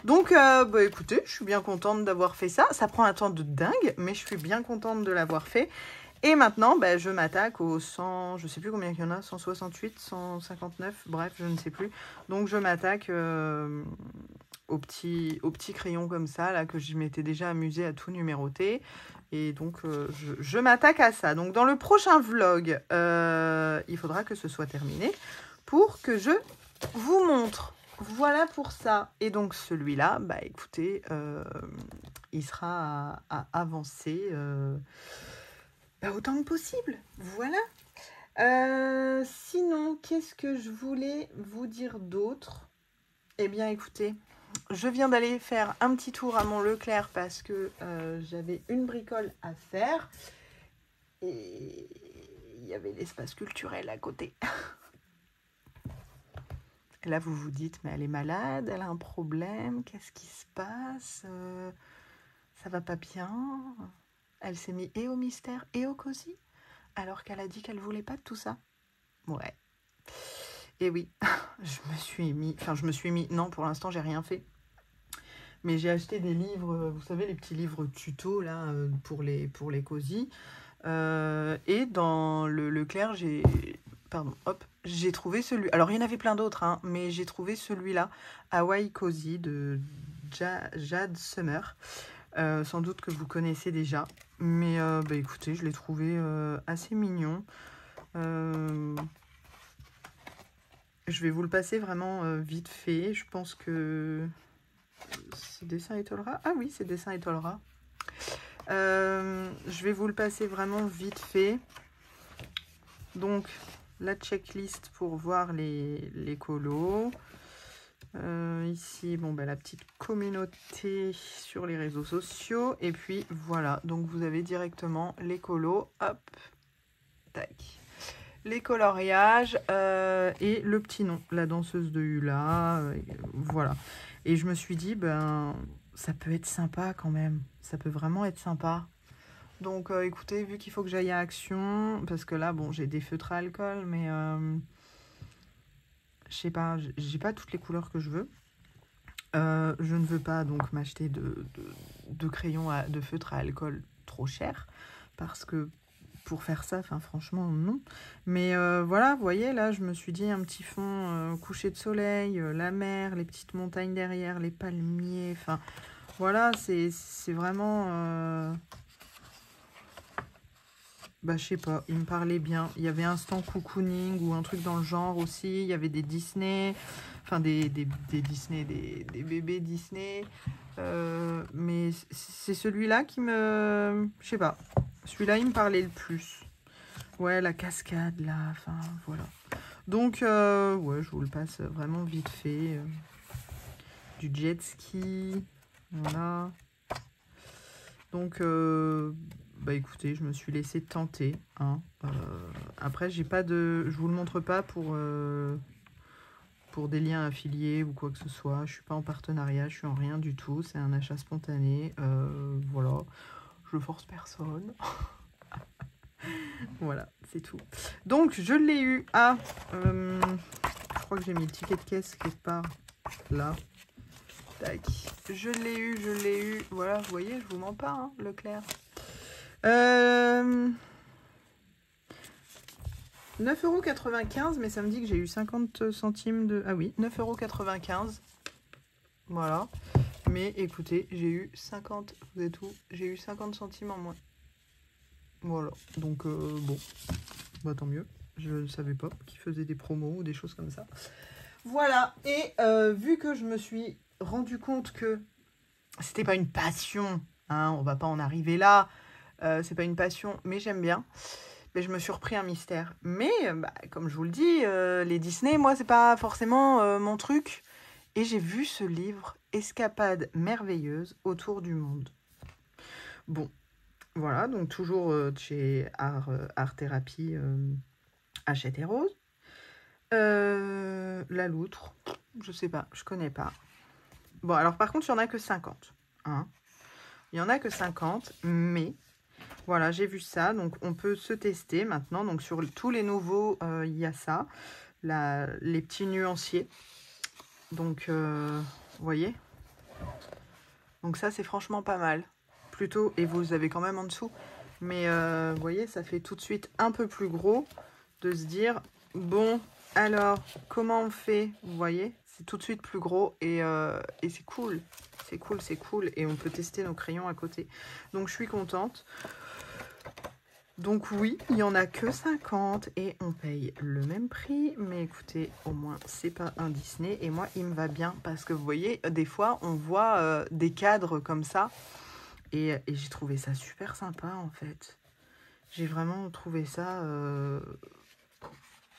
Donc, bah, écoutez, je suis bien contente d'avoir fait ça. Ça prend un temps de dingue, mais je suis bien contente de l'avoir fait. Et maintenant, bah, je m'attaque aux 100, je ne sais plus combien il y en a, 168, 159, bref, je ne sais plus. Donc, je m'attaque aux petits crayons comme ça, là, que je m'étais déjà amusée à tout numéroter. Et donc, je m'attaque à ça. Donc, dans le prochain vlog, il faudra que ce soit terminé pour que je vous montre. Voilà pour ça. Et donc celui-là, bah écoutez, il sera à avancer autant que possible. Voilà. Sinon, qu'est-ce que je voulais vous dire d'autre? Eh bien écoutez, je viens d'aller faire un petit tour à mon Leclerc parce que j'avais une bricole à faire. Et il y avait l'espace culturel à côté. Et là, vous vous dites, mais elle est malade, elle a un problème, qu'est-ce qui se passe? Ça va pas bien? Elle s'est mise et au mystère et au cosy, alors qu'elle a dit qu'elle voulait pas de tout ça. Ouais. Et oui, je me suis mis, non, pour l'instant, j'ai rien fait. Mais j'ai acheté des livres, vous savez, les petits livres tuto, là, pour les cosy. Et dans le Leclerc, j'ai trouvé celui... Alors, il y en avait plein d'autres, hein, mais j'ai trouvé celui-là, Hawaii Cozy, de Jade Summer. Sans doute que vous connaissez déjà. Mais bah, écoutez, je l'ai trouvé assez mignon. Je vais vous le passer vraiment vite fait. Je pense que... C'est Dessin Étoilera? Ah oui, c'est Dessin Étoilera. Je vais vous le passer vraiment vite fait. Donc... la checklist pour voir les colos. Ici, bon, bah, la petite communauté sur les réseaux sociaux. Et puis, voilà. Donc, vous avez directement les colos. Hop. Tac. Les coloriages et le petit nom. La danseuse de Hula. Voilà. Et je me suis dit, ben, ça peut être sympa quand même. Ça peut vraiment être sympa. Donc, écoutez, vu qu'il faut que j'aille à Action, parce que là, bon, j'ai des feutres à alcool, mais je sais pas, j'ai pas toutes les couleurs que je veux. Je ne veux pas donc m'acheter de crayons, de feutres à alcool trop cher, parce que pour faire ça, enfin, franchement, non. Mais voilà, vous voyez, là, je me suis dit un petit fond coucher de soleil, la mer, les petites montagnes derrière, les palmiers, enfin, voilà, c'est vraiment... bah, je sais pas, il me parlait bien. Il y avait Instant Cocooning ou un truc dans le genre aussi. Il y avait des Disney, enfin des Disney, des bébés Disney. Mais c'est celui-là qui me... Je sais pas. Celui-là, il me parlait le plus. Ouais, la cascade, là, enfin, voilà. Donc, ouais, je vous le passe vraiment vite fait. Du jet ski, voilà. Donc... bah écoutez, je me suis laissée tenter. Hein. Après, j'ai pas de... Je vous le montre pas pour des liens affiliés ou quoi que ce soit. Je suis pas en partenariat, je suis en rien du tout. C'est un achat spontané. Voilà. Je force personne. Voilà, c'est tout. Donc, je l'ai eu à... je crois que j'ai mis le ticket de caisse quelque part. Là. Tac. Je l'ai eu. Voilà, vous voyez, je vous mens pas, hein, Leclerc. 9,95 €, mais ça me dit que j'ai eu 50 centimes de... Ah oui, 9,95 €. Voilà. Mais écoutez, j'ai eu 50... Vous êtes où? J'ai eu 50 centimes en moins. Voilà. Donc, bon. Bah, tant mieux. Je ne savais pas qu'ils faisaient des promos ou des choses comme ça. Voilà. Et vu que je me suis rendu compte que c'était pas une passion, hein, on va pas en arriver là... c'est pas une passion, mais j'aime bien. Mais je me suis repris un mystère. Mais, bah, comme je vous le dis, les Disney, moi, c'est pas forcément mon truc. Et j'ai vu ce livre, Escapade merveilleuse autour du monde. Bon, voilà, donc toujours chez Art Thérapie, Hachette et Rose. La loutre, je sais pas, je connais pas. Bon, alors par contre, il y en a que 50. Hein. Il y en a que 50, mais voilà, j'ai vu ça. Donc, on peut se tester maintenant. Donc, sur tous les nouveaux, il y a ça. Les petits nuanciers. Donc, vous voyez. Donc, ça, c'est franchement pas mal. Plutôt, et vous avez quand même en dessous. Mais, vous voyez, ça fait tout de suite un peu plus gros de se dire, bon, alors, comment on fait? Vous voyez, c'est tout de suite plus gros et c'est cool. C'est cool, c'est cool. Et on peut tester nos crayons à côté. Donc, je suis contente. Donc oui, il n'y en a que 50 et on paye le même prix. Mais écoutez, au moins, c'est pas un Disney. Et moi, il me va bien parce que vous voyez, des fois, on voit des cadres comme ça. Et j'ai trouvé ça super sympa, en fait. J'ai vraiment trouvé ça...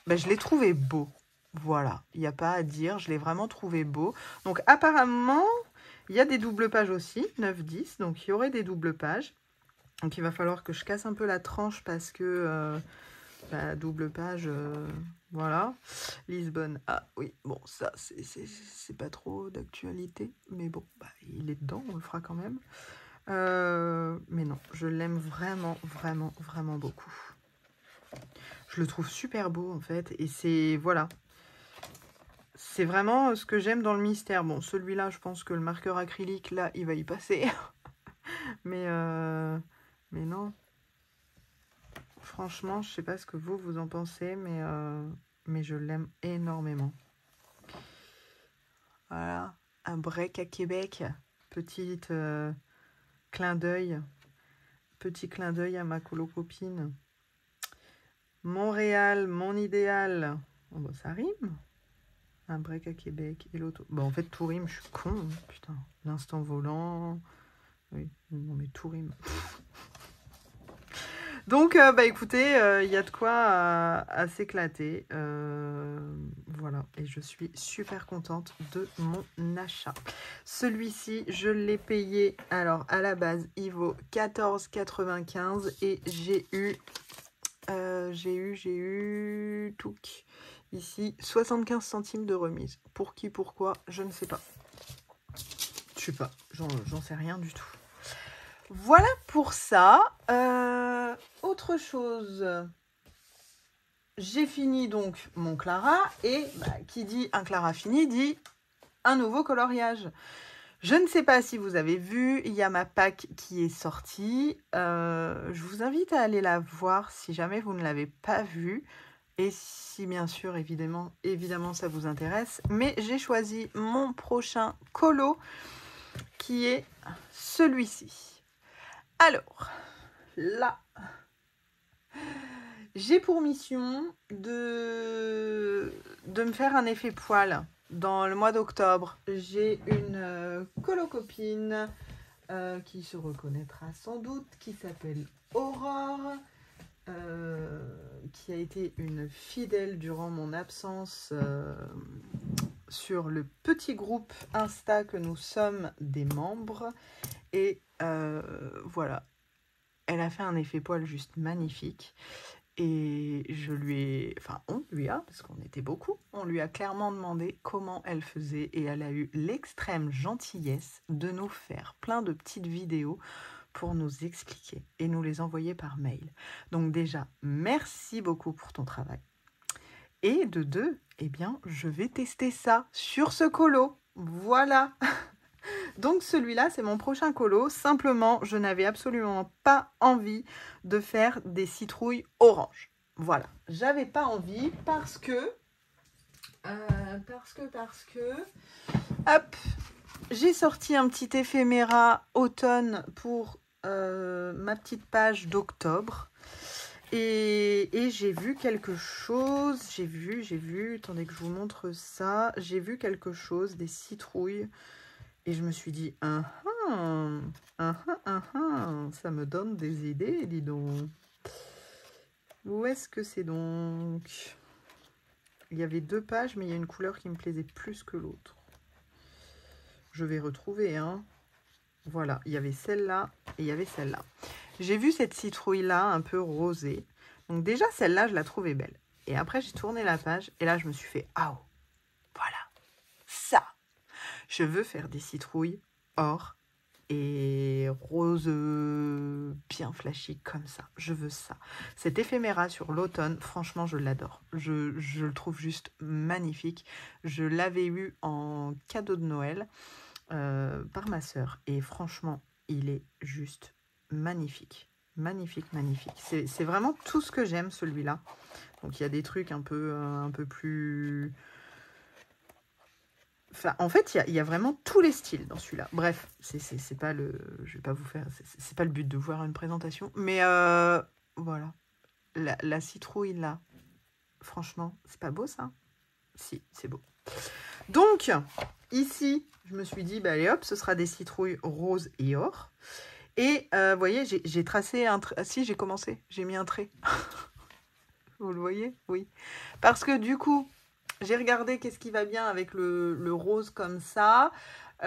je l'ai trouvé beau. Voilà, il n'y a pas à dire. Je l'ai vraiment trouvé beau. Donc apparemment, il y a des doubles pages aussi, 9-10. Donc il y aurait des doubles pages. Donc il va falloir que je casse un peu la tranche parce que double page, voilà. Lisbonne, ah oui, bon ça c'est pas trop d'actualité, mais bon, il est dedans, on le fera quand même. Mais non, je l'aime vraiment, vraiment, vraiment beaucoup. Je le trouve super beau en fait, et c'est, voilà. C'est vraiment ce que j'aime dans le mystère. Bon, celui-là, je pense que le marqueur acrylique, là, il va y passer. mais non. Franchement, je sais pas ce que vous en pensez, mais je l'aime énormément. Voilà, un break à Québec. Petit clin d'œil. Petit clin d'œil à ma colo-copine. Montréal, mon idéal. Oh, bah, ça rime. Un break à Québec et l'autre. Bah, en fait, tout rime, je suis con. Hein. Putain, l'instant volant. Oui, non, mais tout rime. Donc, écoutez, il y a de quoi à s'éclater. Voilà, et je suis super contente de mon achat. Celui-ci, je l'ai payé, alors à la base, il vaut 14,95 et j'ai eu, touc, ici, 75 centimes de remise. Pour qui, pourquoi, je ne sais pas. Je sais pas, j'en sais rien du tout. Voilà pour ça. Autre chose, j'ai fini donc mon Clara et qui dit un Clara fini dit un nouveau coloriage. Je ne sais pas si vous avez vu, il y a ma pack qui est sortie. Je vous invite à aller la voir si jamais vous ne l'avez pas vue. Et si bien sûr, évidemment ça vous intéresse. Mais j'ai choisi mon prochain colo qui est celui-ci. Alors, là, j'ai pour mission de me faire un effet poil dans le mois d'octobre. J'ai une colo-copine qui se reconnaîtra sans doute, qui s'appelle Aurore, qui a été une fidèle durant mon absence sur le petit groupe Insta que nous sommes des membres. Et voilà, elle a fait un effet poil juste magnifique. Et on lui a, parce qu'on était beaucoup, on lui a clairement demandé comment elle faisait. Et elle a eu l'extrême gentillesse de nous faire plein de petites vidéos pour nous expliquer et nous les envoyer par mail. Donc déjà, merci beaucoup pour ton travail. Et de deux, eh bien, je vais tester ça sur ce colo. Voilà. Donc celui-là, c'est mon prochain colo. Simplement, je n'avais absolument pas envie de faire des citrouilles orange. Voilà. J'avais pas envie parce que... Hop, j'ai sorti un petit éphéméra automne pour ma petite page d'octobre. Et j'ai vu quelque chose. J'ai vu. Attendez que je vous montre ça. J'ai vu quelque chose, des citrouilles. Et je me suis dit, ça me donne des idées, dis donc. Où est-ce que c'est donc? Il y avait 2 pages, mais il y a une couleur qui me plaisait plus que l'autre. Je vais retrouver, hein. Voilà, il y avait celle-là et il y avait celle-là. J'ai vu cette citrouille-là un peu rosée. Donc déjà, celle-là, je la trouvais belle. Et après, j'ai tourné la page et là, je me suis fait « Ah, oh, voilà, ça !» Je veux faire des citrouilles or et rose bien flashy comme ça. Je veux ça. Cet éphéméra sur l'automne, franchement, je l'adore. Je le trouve juste magnifique. Je l'avais eu en cadeau de Noël par ma sœur. Et franchement, il est juste magnifique. Magnifique, magnifique. C'est vraiment tout ce que j'aime, celui-là. Donc, il y a des trucs un peu plus... Enfin, en fait, il y a vraiment tous les styles dans celui-là. Bref, c'est pas le... Je vais pas vous faire... C'est pas le but de voir une présentation. Mais voilà. La citrouille, là. Franchement, c'est pas beau, ça? Si, c'est beau. Donc, ici, je me suis dit, bah, allez hop, ce sera des citrouilles roses et or. Et vous voyez, j'ai tracé un trait. Ah, si, j'ai commencé. J'ai mis un trait. Vous le voyez? Oui. Parce que du coup... J'ai regardé qu'est-ce qui va bien avec le rose comme ça. Et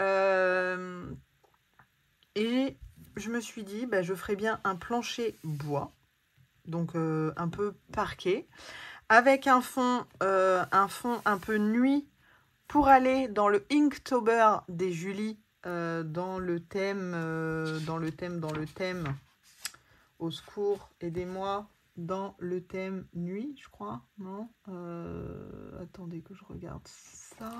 je me suis dit, bah, je ferais bien un plancher bois. Donc un peu parquet. Avec un fond un peu nuit pour aller dans le Inktober des Julie. Dans le thème. Au secours, aidez-moi. Dans le thème nuit, je crois, non attendez que je regarde ça.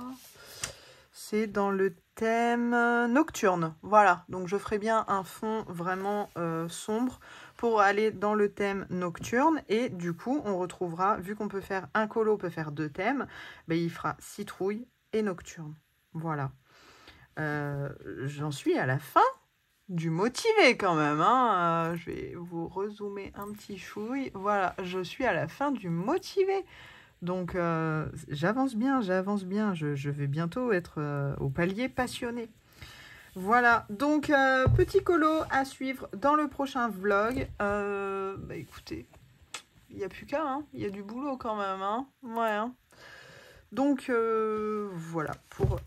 C'est dans le thème nocturne, voilà. Donc je ferai bien un fond vraiment sombre pour aller dans le thème nocturne. Et du coup, on retrouvera, vu qu'on peut faire un colo, peut faire 2 thèmes, ben, il fera citrouille et nocturne. Voilà. J'en suis à la fin du motivé quand même, hein. Je vais vous rezoomer un petit chouille. Voilà, je suis à la fin du motivé. Donc, j'avance bien. Je vais bientôt être au palier passionné. Voilà, donc petit colo à suivre dans le prochain vlog. Bah écoutez, il n'y a plus qu'à, hein. Il y a du boulot quand même, hein. Ouais, hein. Donc, voilà pour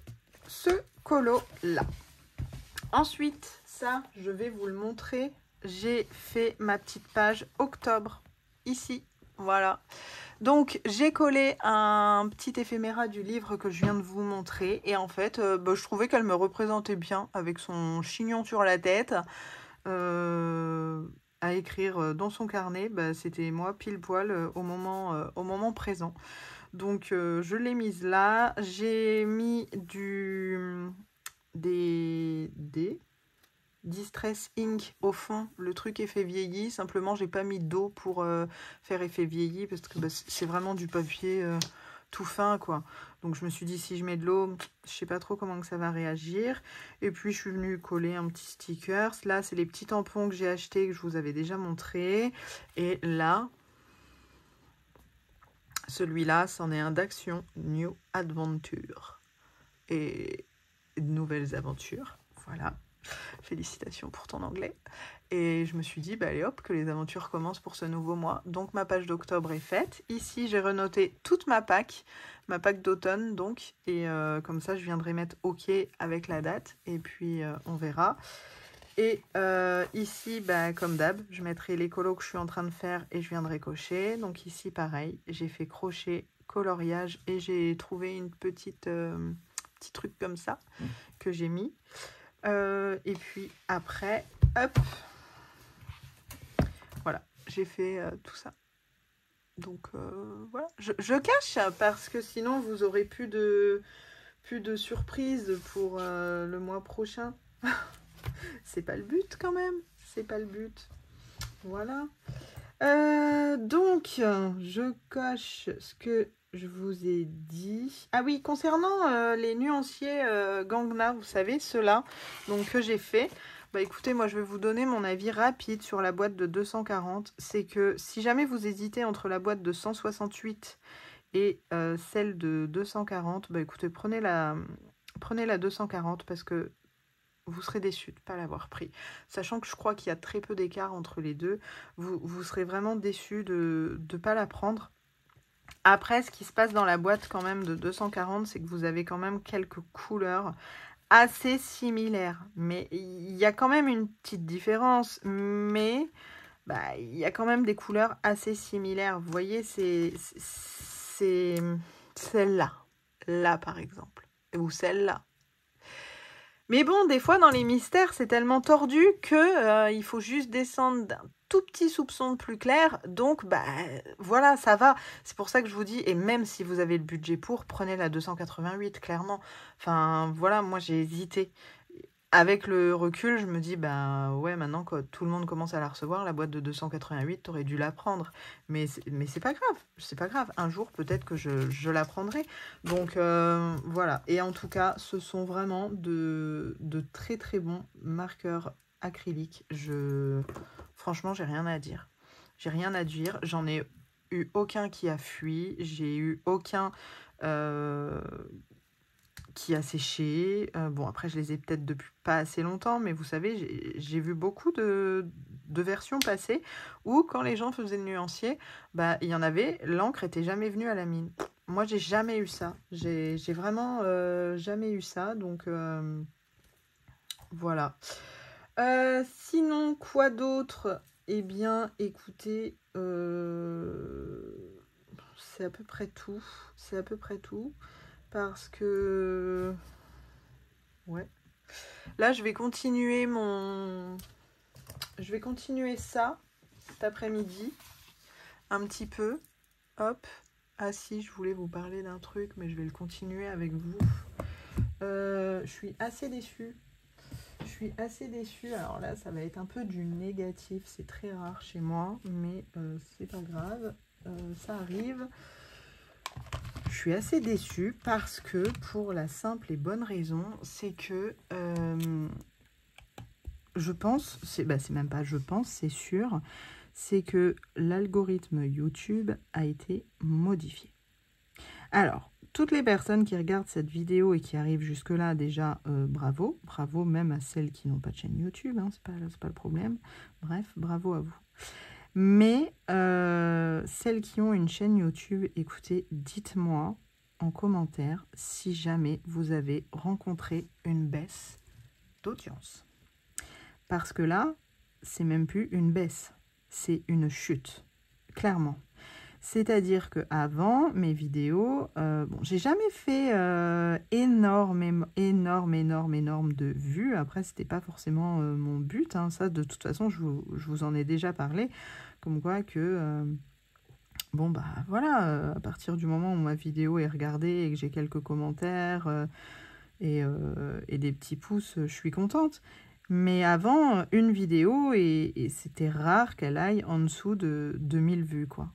ce colo-là. Ensuite, ça, je vais vous le montrer. J'ai fait ma petite page octobre, ici, voilà. Donc, j'ai collé un petit éphéméra du livre que je viens de vous montrer. Et en fait, bah, je trouvais qu'elle me représentait bien avec son chignon sur la tête. À écrire dans son carnet, bah, c'était moi pile poil au moment présent. Donc, je l'ai mise là. J'ai mis des Distress Ink au fond, le truc effet vieilli. Simplement, j'ai pas mis d'eau pour faire effet vieilli parce que bah, c'est vraiment du papier tout fin, quoi. Donc, je me suis dit, si je mets de l'eau, je sais pas trop comment que ça va réagir. Et puis, je suis venue coller un petit sticker. Là, c'est les petits tampons que j'ai achetés, que je vous avais déjà montré. Et là, celui-là, c'en est un d'Action New Adventure. Et nouvelles aventures, voilà. Félicitations pour ton anglais. Et je me suis dit, bah allez hop, que les aventures commencent pour ce nouveau mois. Donc ma page d'octobre est faite. Ici, j'ai renoté toute ma PAC d'automne donc. Et comme ça, je viendrai mettre OK avec la date. Et puis, on verra. Et ici, bah, comme d'hab, je mettrai les colos que je suis en train de faire et je viendrai cocher. Donc ici, pareil, j'ai fait crochet, coloriage et j'ai trouvé une petit truc comme ça que j'ai mis. Et puis après, hop, voilà, j'ai fait tout ça. Donc voilà, je cache parce que sinon vous aurez plus de surprises pour le mois prochain. C'est pas le but quand même, c'est pas le but. Voilà. Donc, je coche ce que je vous ai dit. Ah oui, concernant les nuanciers Gangna, vous savez, ceux-là que j'ai fait. Bah écoutez, moi je vais vous donner mon avis rapide sur la boîte de 240. C'est que si jamais vous hésitez entre la boîte de 168 et celle de 240, bah écoutez, prenez la 240 parce que vous serez déçus de ne pas l'avoir pris. Sachant que je crois qu'il y a très peu d'écart entre les deux. Vous serez vraiment déçus de ne pas la prendre. Après, ce qui se passe dans la boîte quand même de 240, c'est que vous avez quand même quelques couleurs assez similaires. Mais il y a quand même une petite différence. Mais bah, il y a quand même des couleurs assez similaires. Vous voyez, c'est celle-là. Là, par exemple. Ou celle-là. Mais bon, des fois, dans les mystères, c'est tellement tordu que il faut juste descendre d'un tout petit soupçon de plus clair. Donc, bah, voilà, ça va. C'est pour ça que je vous dis, et même si vous avez le budget pour, prenez la 288, clairement. Enfin, voilà, moi, j'ai hésité. Avec le recul, je me dis, bah ouais, maintenant que tout le monde commence à la recevoir, la boîte de 288, t'aurais dû la prendre. Mais c'est pas grave, c'est pas grave. Un jour, peut-être que je la prendrai. Donc voilà. Et en tout cas, ce sont vraiment de très très bons marqueurs acryliques. Franchement, j'ai rien à dire. J'ai rien à dire. J'en ai eu aucun qui a fui. J'ai eu aucun qui a séché. Bon, après, je les ai peut-être depuis pas assez longtemps, mais vous savez, j'ai vu beaucoup de versions passer où, quand les gens faisaient le nuancier, bah, il y en avait, l'encre était jamais venue à la mine. Moi, j'ai jamais eu ça. J'ai vraiment jamais eu ça, donc voilà. Sinon, quoi d'autre? Eh bien, écoutez, c'est à peu près tout. C'est à peu près tout. Parce que... Ouais. Là, je vais continuer Je vais continuer ça cet après-midi. Un petit peu. Hop. Ah si, je voulais vous parler d'un truc, mais je vais le continuer avec vous. Je suis assez déçue. Je suis assez déçue. Alors là, ça va être un peu du négatif. C'est très rare chez moi, mais c'est pas grave. Ça arrive. Je suis assez déçue parce que, pour la simple et bonne raison, c'est que je pense, c'est même pas je pense, c'est sûr, c'est que l'algorithme YouTube a été modifié. Alors, toutes les personnes qui regardent cette vidéo et qui arrivent jusque-là, déjà, bravo. Bravo même à celles qui n'ont pas de chaîne YouTube, hein, c'est pas le problème. Bref, bravo à vous. Mais celles qui ont une chaîne YouTube, écoutez, dites-moi en commentaire si jamais vous avez rencontré une baisse d'audience. Parce que là, c'est même plus une baisse, c'est une chute, clairement. C'est-à-dire qu'avant, mes vidéos, bon, j'ai jamais fait énorme de vues. Après, c'était pas forcément mon but, hein. Ça, de toute façon, je vous en ai déjà parlé. Comme quoi que, bon, bah voilà, à partir du moment où ma vidéo est regardée et que j'ai quelques commentaires et des petits pouces, je suis contente. Mais avant, une vidéo, et c'était rare qu'elle aille en dessous de 2000 vues, quoi.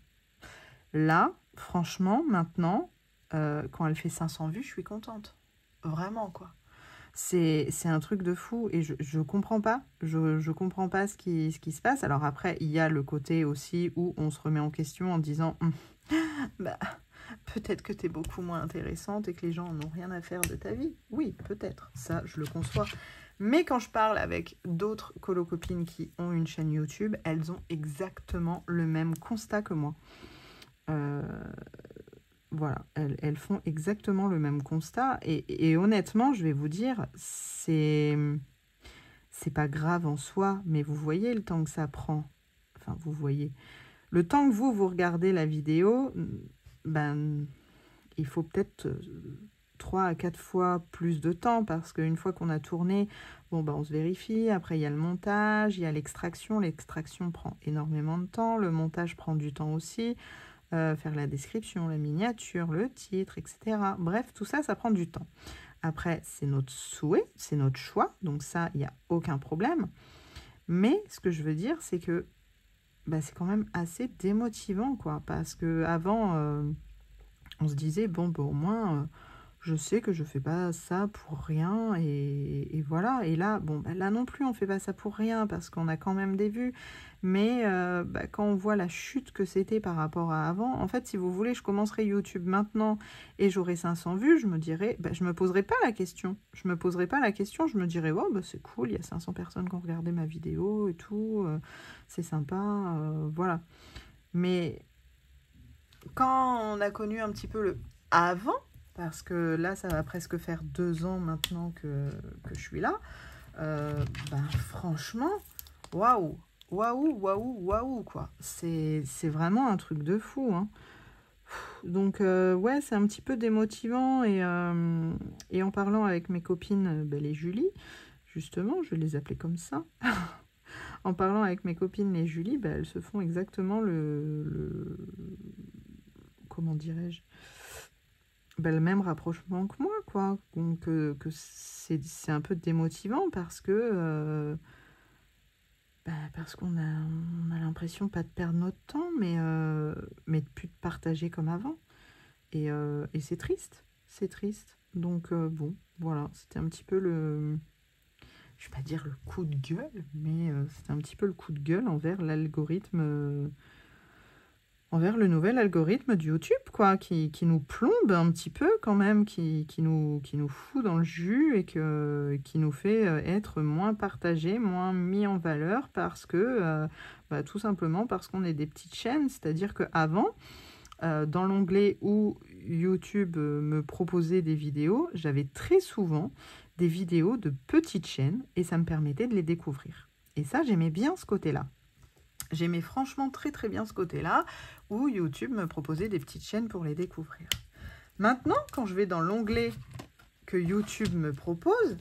Là, franchement, maintenant, quand elle fait 500 vues, je suis contente. Vraiment, quoi. C'est un truc de fou et je comprends pas. Je comprends pas ce qui se passe. Alors après, il y a le côté aussi où on se remet en question en disant bah, peut-être que tu es beaucoup moins intéressante et que les gens n'ont rien à faire de ta vie. Oui, peut-être. Ça, je le conçois. Mais quand je parle avec d'autres colocopines qui ont une chaîne YouTube, elles ont exactement le même constat que moi. Voilà, elles font exactement le même constat. Et honnêtement, je vais vous dire, c'est pas grave en soi, mais vous voyez le temps que ça prend. Enfin, vous voyez. Le temps que vous regardez la vidéo, ben, il faut peut-être 3 à 4 fois plus de temps, parce qu'une fois qu'on a tourné, bon, ben, on se vérifie. Après, il y a le montage, il y a l'extraction. L'extraction prend énormément de temps. Le montage prend du temps aussi. Faire la description, la miniature, le titre, etc. Bref, tout ça, ça prend du temps. Après, c'est notre souhait, c'est notre choix, donc ça, il n'y a aucun problème. Mais ce que je veux dire, c'est que bah, c'est quand même assez démotivant, quoi, parce qu'avant, on se disait, bon, bah, au moins, je sais que je fais pas ça pour rien, et voilà. Et là, bon, bah, là non plus, on fait pas ça pour rien, parce qu'on a quand même des vues. Mais bah, quand on voit la chute que c'était par rapport à avant, en fait, si vous voulez, je commencerai YouTube maintenant et j'aurai 500 vues, je me dirais, bah, je me poserai pas la question. Je me poserai pas la question, je me dirais, oh, bah, c'est cool, il y a 500 personnes qui ont regardé ma vidéo et tout, c'est sympa, voilà. Mais quand on a connu un petit peu le avant, parce que là, ça va presque faire 2 ans maintenant que je suis là. Ben, franchement, waouh, waouh, waouh, waouh, quoi. C'est vraiment un truc de fou, hein. Donc, ouais, c'est un petit peu démotivant. Et en parlant avec mes copines, les Julie, justement, je vais les appeler comme ça. En parlant avec mes copines, les Julie, elles se font exactement comment dirais-je, le même rapprochement que moi, quoi. Donc, que c'est un peu démotivant parce qu'on a l'impression pas de perdre notre temps, mais de plus de partager comme avant. Et c'est triste, c'est triste. Donc, bon, voilà, c'était un petit peu je vais pas dire le coup de gueule, mais c'était un petit peu le coup de gueule envers l'algorithme, envers le nouvel algorithme de YouTube, quoi, qui nous plombe un petit peu quand même, qui nous fout dans le jus et qui nous fait être moins partagés, moins mis en valeur parce que, tout simplement parce qu'on est des petites chaînes. C'est-à-dire qu'avant, dans l'onglet où YouTube me proposait des vidéos, j'avais très souvent des vidéos de petites chaînes et ça me permettait de les découvrir. Et ça, j'aimais bien ce côté-là. J'aimais franchement très très bien ce côté-là où YouTube me proposait des petites chaînes pour les découvrir. Maintenant, quand je vais dans l'onglet que YouTube me propose,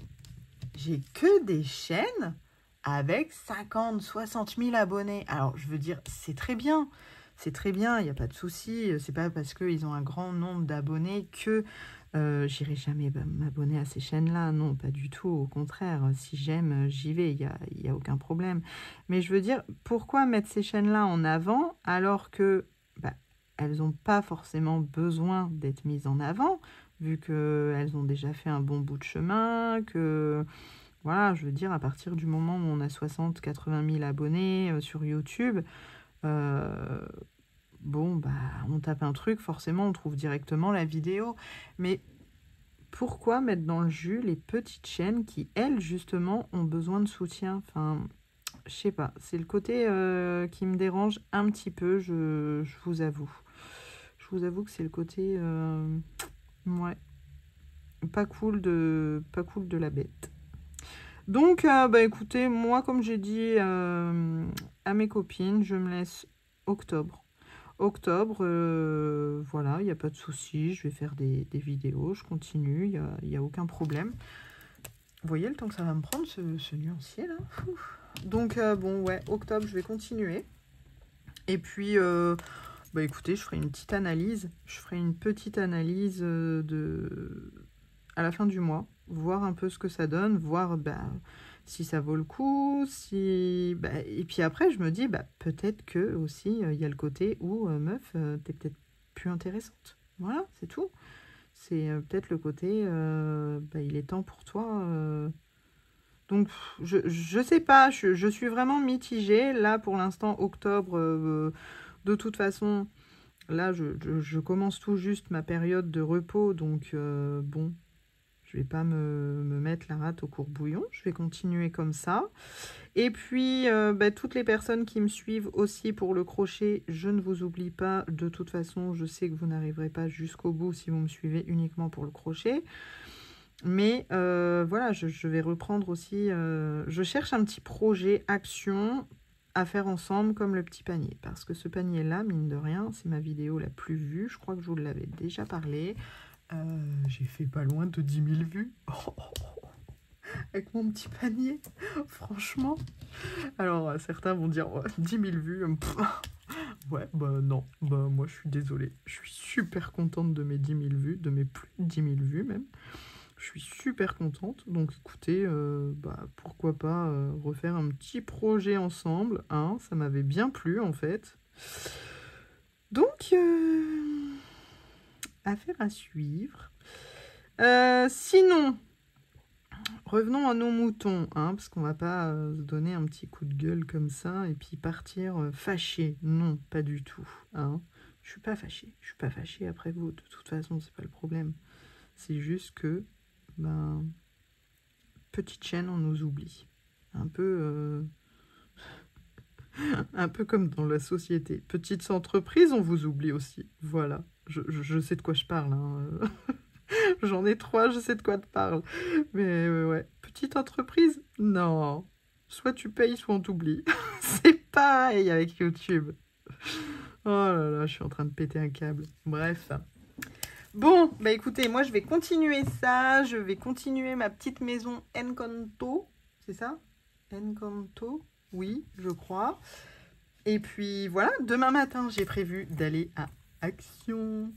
j'ai que des chaînes avec 50, 60 000 abonnés. Alors, je veux dire, c'est très bien. C'est très bien, il n'y a pas de souci. C'est pas parce qu'ils ont un grand nombre d'abonnés que j'irai jamais m'abonner à ces chaînes-là. Non, pas du tout. Au contraire, si j'aime, j'y vais. Il y a aucun problème. Mais je veux dire, pourquoi mettre ces chaînes-là en avant alors que elles n'ont pas forcément besoin d'être mises en avant, vu qu'elles ont déjà fait un bon bout de chemin, que... Voilà, je veux dire, à partir du moment où on a 60, 80 000 abonnés sur YouTube, bon, on tape un truc, forcément, on trouve directement la vidéo. Mais pourquoi mettre dans le jus les petites chaînes qui, elles, justement, ont besoin de soutien? Enfin, je sais pas, c'est le côté qui me dérange un petit peu, je vous avoue. Je vous avoue que c'est le côté, ouais, pas cool de la bête. Donc, écoutez, moi, comme j'ai dit à mes copines, je me laisse octobre. Octobre, voilà, il n'y a pas de souci, je vais faire des vidéos, je continue, il y a aucun problème. Vous voyez le temps que ça va me prendre, ce nuancier, là. Donc, bon, ouais, octobre, je vais continuer. Et puis, écoutez, je ferai une petite analyse. Je ferai une petite analyse à la fin du mois, voir un peu ce que ça donne, voir si ça vaut le coup, et puis après je me dis peut-être que aussi il y a le côté où meuf, t'es peut-être plus intéressante. Voilà, c'est tout. C'est peut-être le côté il est temps pour toi. Donc je sais pas, je suis vraiment mitigée. Là pour l'instant octobre, de toute façon, là je commence tout juste ma période de repos, donc bon. Je ne vais pas me mettre la rate au courbouillon. Je vais continuer comme ça. Et puis, toutes les personnes qui me suivent aussi pour le crochet, je ne vous oublie pas. De toute façon, je sais que vous n'arriverez pas jusqu'au bout si vous me suivez uniquement pour le crochet. Mais voilà, je vais reprendre aussi... je cherche un petit projet action à faire ensemble comme le petit panier. Parce que ce panier-là, mine de rien, c'est ma vidéo la plus vue. Je crois que je vous l'avais déjà parlé. J'ai fait pas loin de 10 000 vues. Avec mon petit panier, franchement. Alors, certains vont dire 10 000 vues. Ouais, non. Moi, je suis désolée. Je suis super contente de mes 10 000 vues, de mes plus de 10 000 vues même. Je suis super contente. Donc, écoutez, pourquoi pas refaire un petit projet ensemble. Hein, ça m'avait bien plu, en fait. Donc... affaire à suivre. Sinon, revenons à nos moutons, hein, parce qu'on va pas se donner un petit coup de gueule comme ça et puis partir fâché. Non, pas du tout. Hein. Je suis pas fâchée. Je suis pas fâchée après vous. De toute façon, c'est pas le problème. C'est juste que, petite chaîne, on nous oublie. Un peu... un peu comme dans la société. Petites entreprises, on vous oublie aussi. Voilà. Je sais de quoi je parle. Hein. J'en ai 3, je sais de quoi te parle. Mais ouais, petite entreprise? Non. Soit tu payes, soit on t'oublie. C'est pareil avec YouTube. Oh là là, je suis en train de péter un câble. Bref. Bon, bah écoutez, moi je vais continuer ça. Je vais continuer ma petite maison Encanto. C'est ça? Encanto? Oui, je crois. Et puis voilà, demain matin, j'ai prévu d'aller à Action.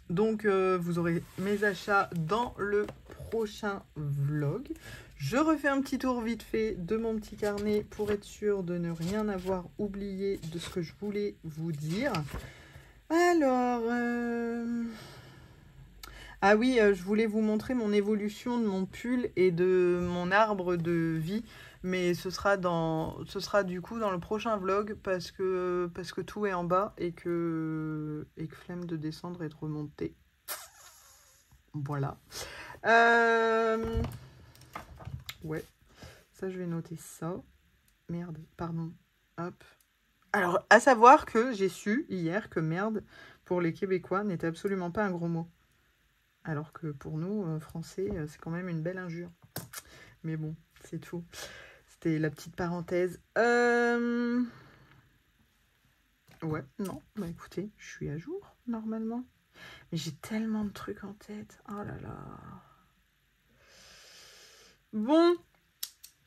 Donc, vous aurez mes achats dans le prochain vlog. Je refais un petit tour vite fait de mon petit carnet pour être sûr de ne rien avoir oublié de ce que je voulais vous dire. Alors, ah oui, je voulais vous montrer mon évolution de mon pull et de mon arbre de vie. Mais ce sera du coup dans le prochain vlog parce que tout est en bas et que flemme de descendre et de remonter. Voilà. Ouais, ça je vais noter ça. Merde, pardon. Hop. Alors, à savoir que j'ai su hier que merde, pour les Québécois, n'était absolument pas un gros mot. Alors que pour nous, Français, c'est quand même une belle injure. Mais bon, c'est tout. C'était la petite parenthèse. Ouais, non, bah écoutez, je suis à jour, normalement. Mais j'ai tellement de trucs en tête. Oh là là. Bon,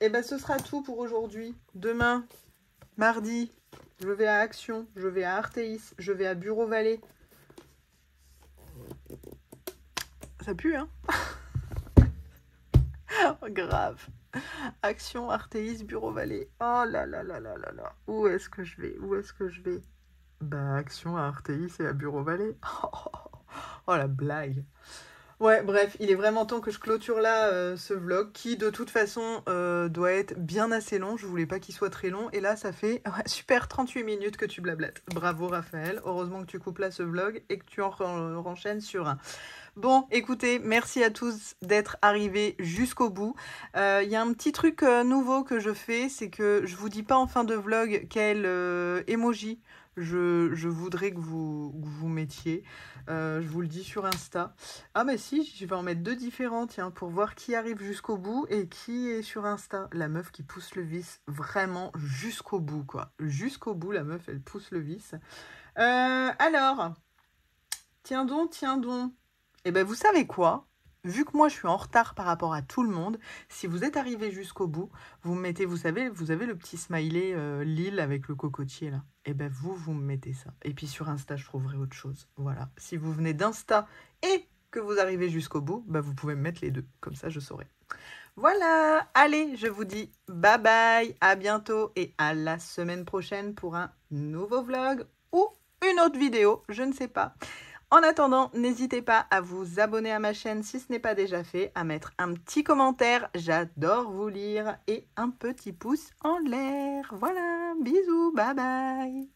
et ben ce sera tout pour aujourd'hui. Demain, mardi, je vais à Action, je vais à Artéis, je vais à Bureau Vallée. Ça pue, hein? Oh, grave. Action, Artéis, Bureau Vallée. Oh là là là là là là. Où est-ce que je vais? Où est-ce que je vais? Bah, Action à Artéis et à Bureau Vallée. Oh la blague. Ouais, bref, il est vraiment temps que je clôture là ce vlog qui de toute façon doit être bien assez long. Je voulais pas qu'il soit très long. Et là, ça fait super 38 minutes que tu blablates. Bravo Raphaël. Heureusement que tu coupes là ce vlog et que tu en renchaînes sur un. Bon, écoutez, merci à tous d'être arrivés jusqu'au bout. Il y a un petit truc nouveau que je fais, c'est que je vous dis pas en fin de vlog quel emoji je voudrais que vous mettiez. Je vous le dis sur Insta. Ah mais si, je vais en mettre 2 différents, tiens, pour voir qui arrive jusqu'au bout et qui est sur Insta. La meuf qui pousse le vice vraiment jusqu'au bout, quoi. Jusqu'au bout, la meuf, elle pousse le vice. Alors, tiens donc. Eh ben, vous savez quoi? Vu que moi, je suis en retard par rapport à tout le monde, si vous êtes arrivé jusqu'au bout, vous me mettez, vous savez, vous avez le petit smiley Lille avec le cocotier, là. Eh ben, vous me mettez ça. Et puis, sur Insta, je trouverai autre chose. Voilà. Si vous venez d'Insta et que vous arrivez jusqu'au bout, bah, vous pouvez me mettre les deux. Comme ça, je saurai. Voilà. Allez, je vous dis bye bye, à bientôt et à la semaine prochaine pour un nouveau vlog ou une autre vidéo, je ne sais pas. En attendant, n'hésitez pas à vous abonner à ma chaîne si ce n'est pas déjà fait, à mettre un petit commentaire, j'adore vous lire, et un petit pouce en l'air. Voilà, bisous, bye bye.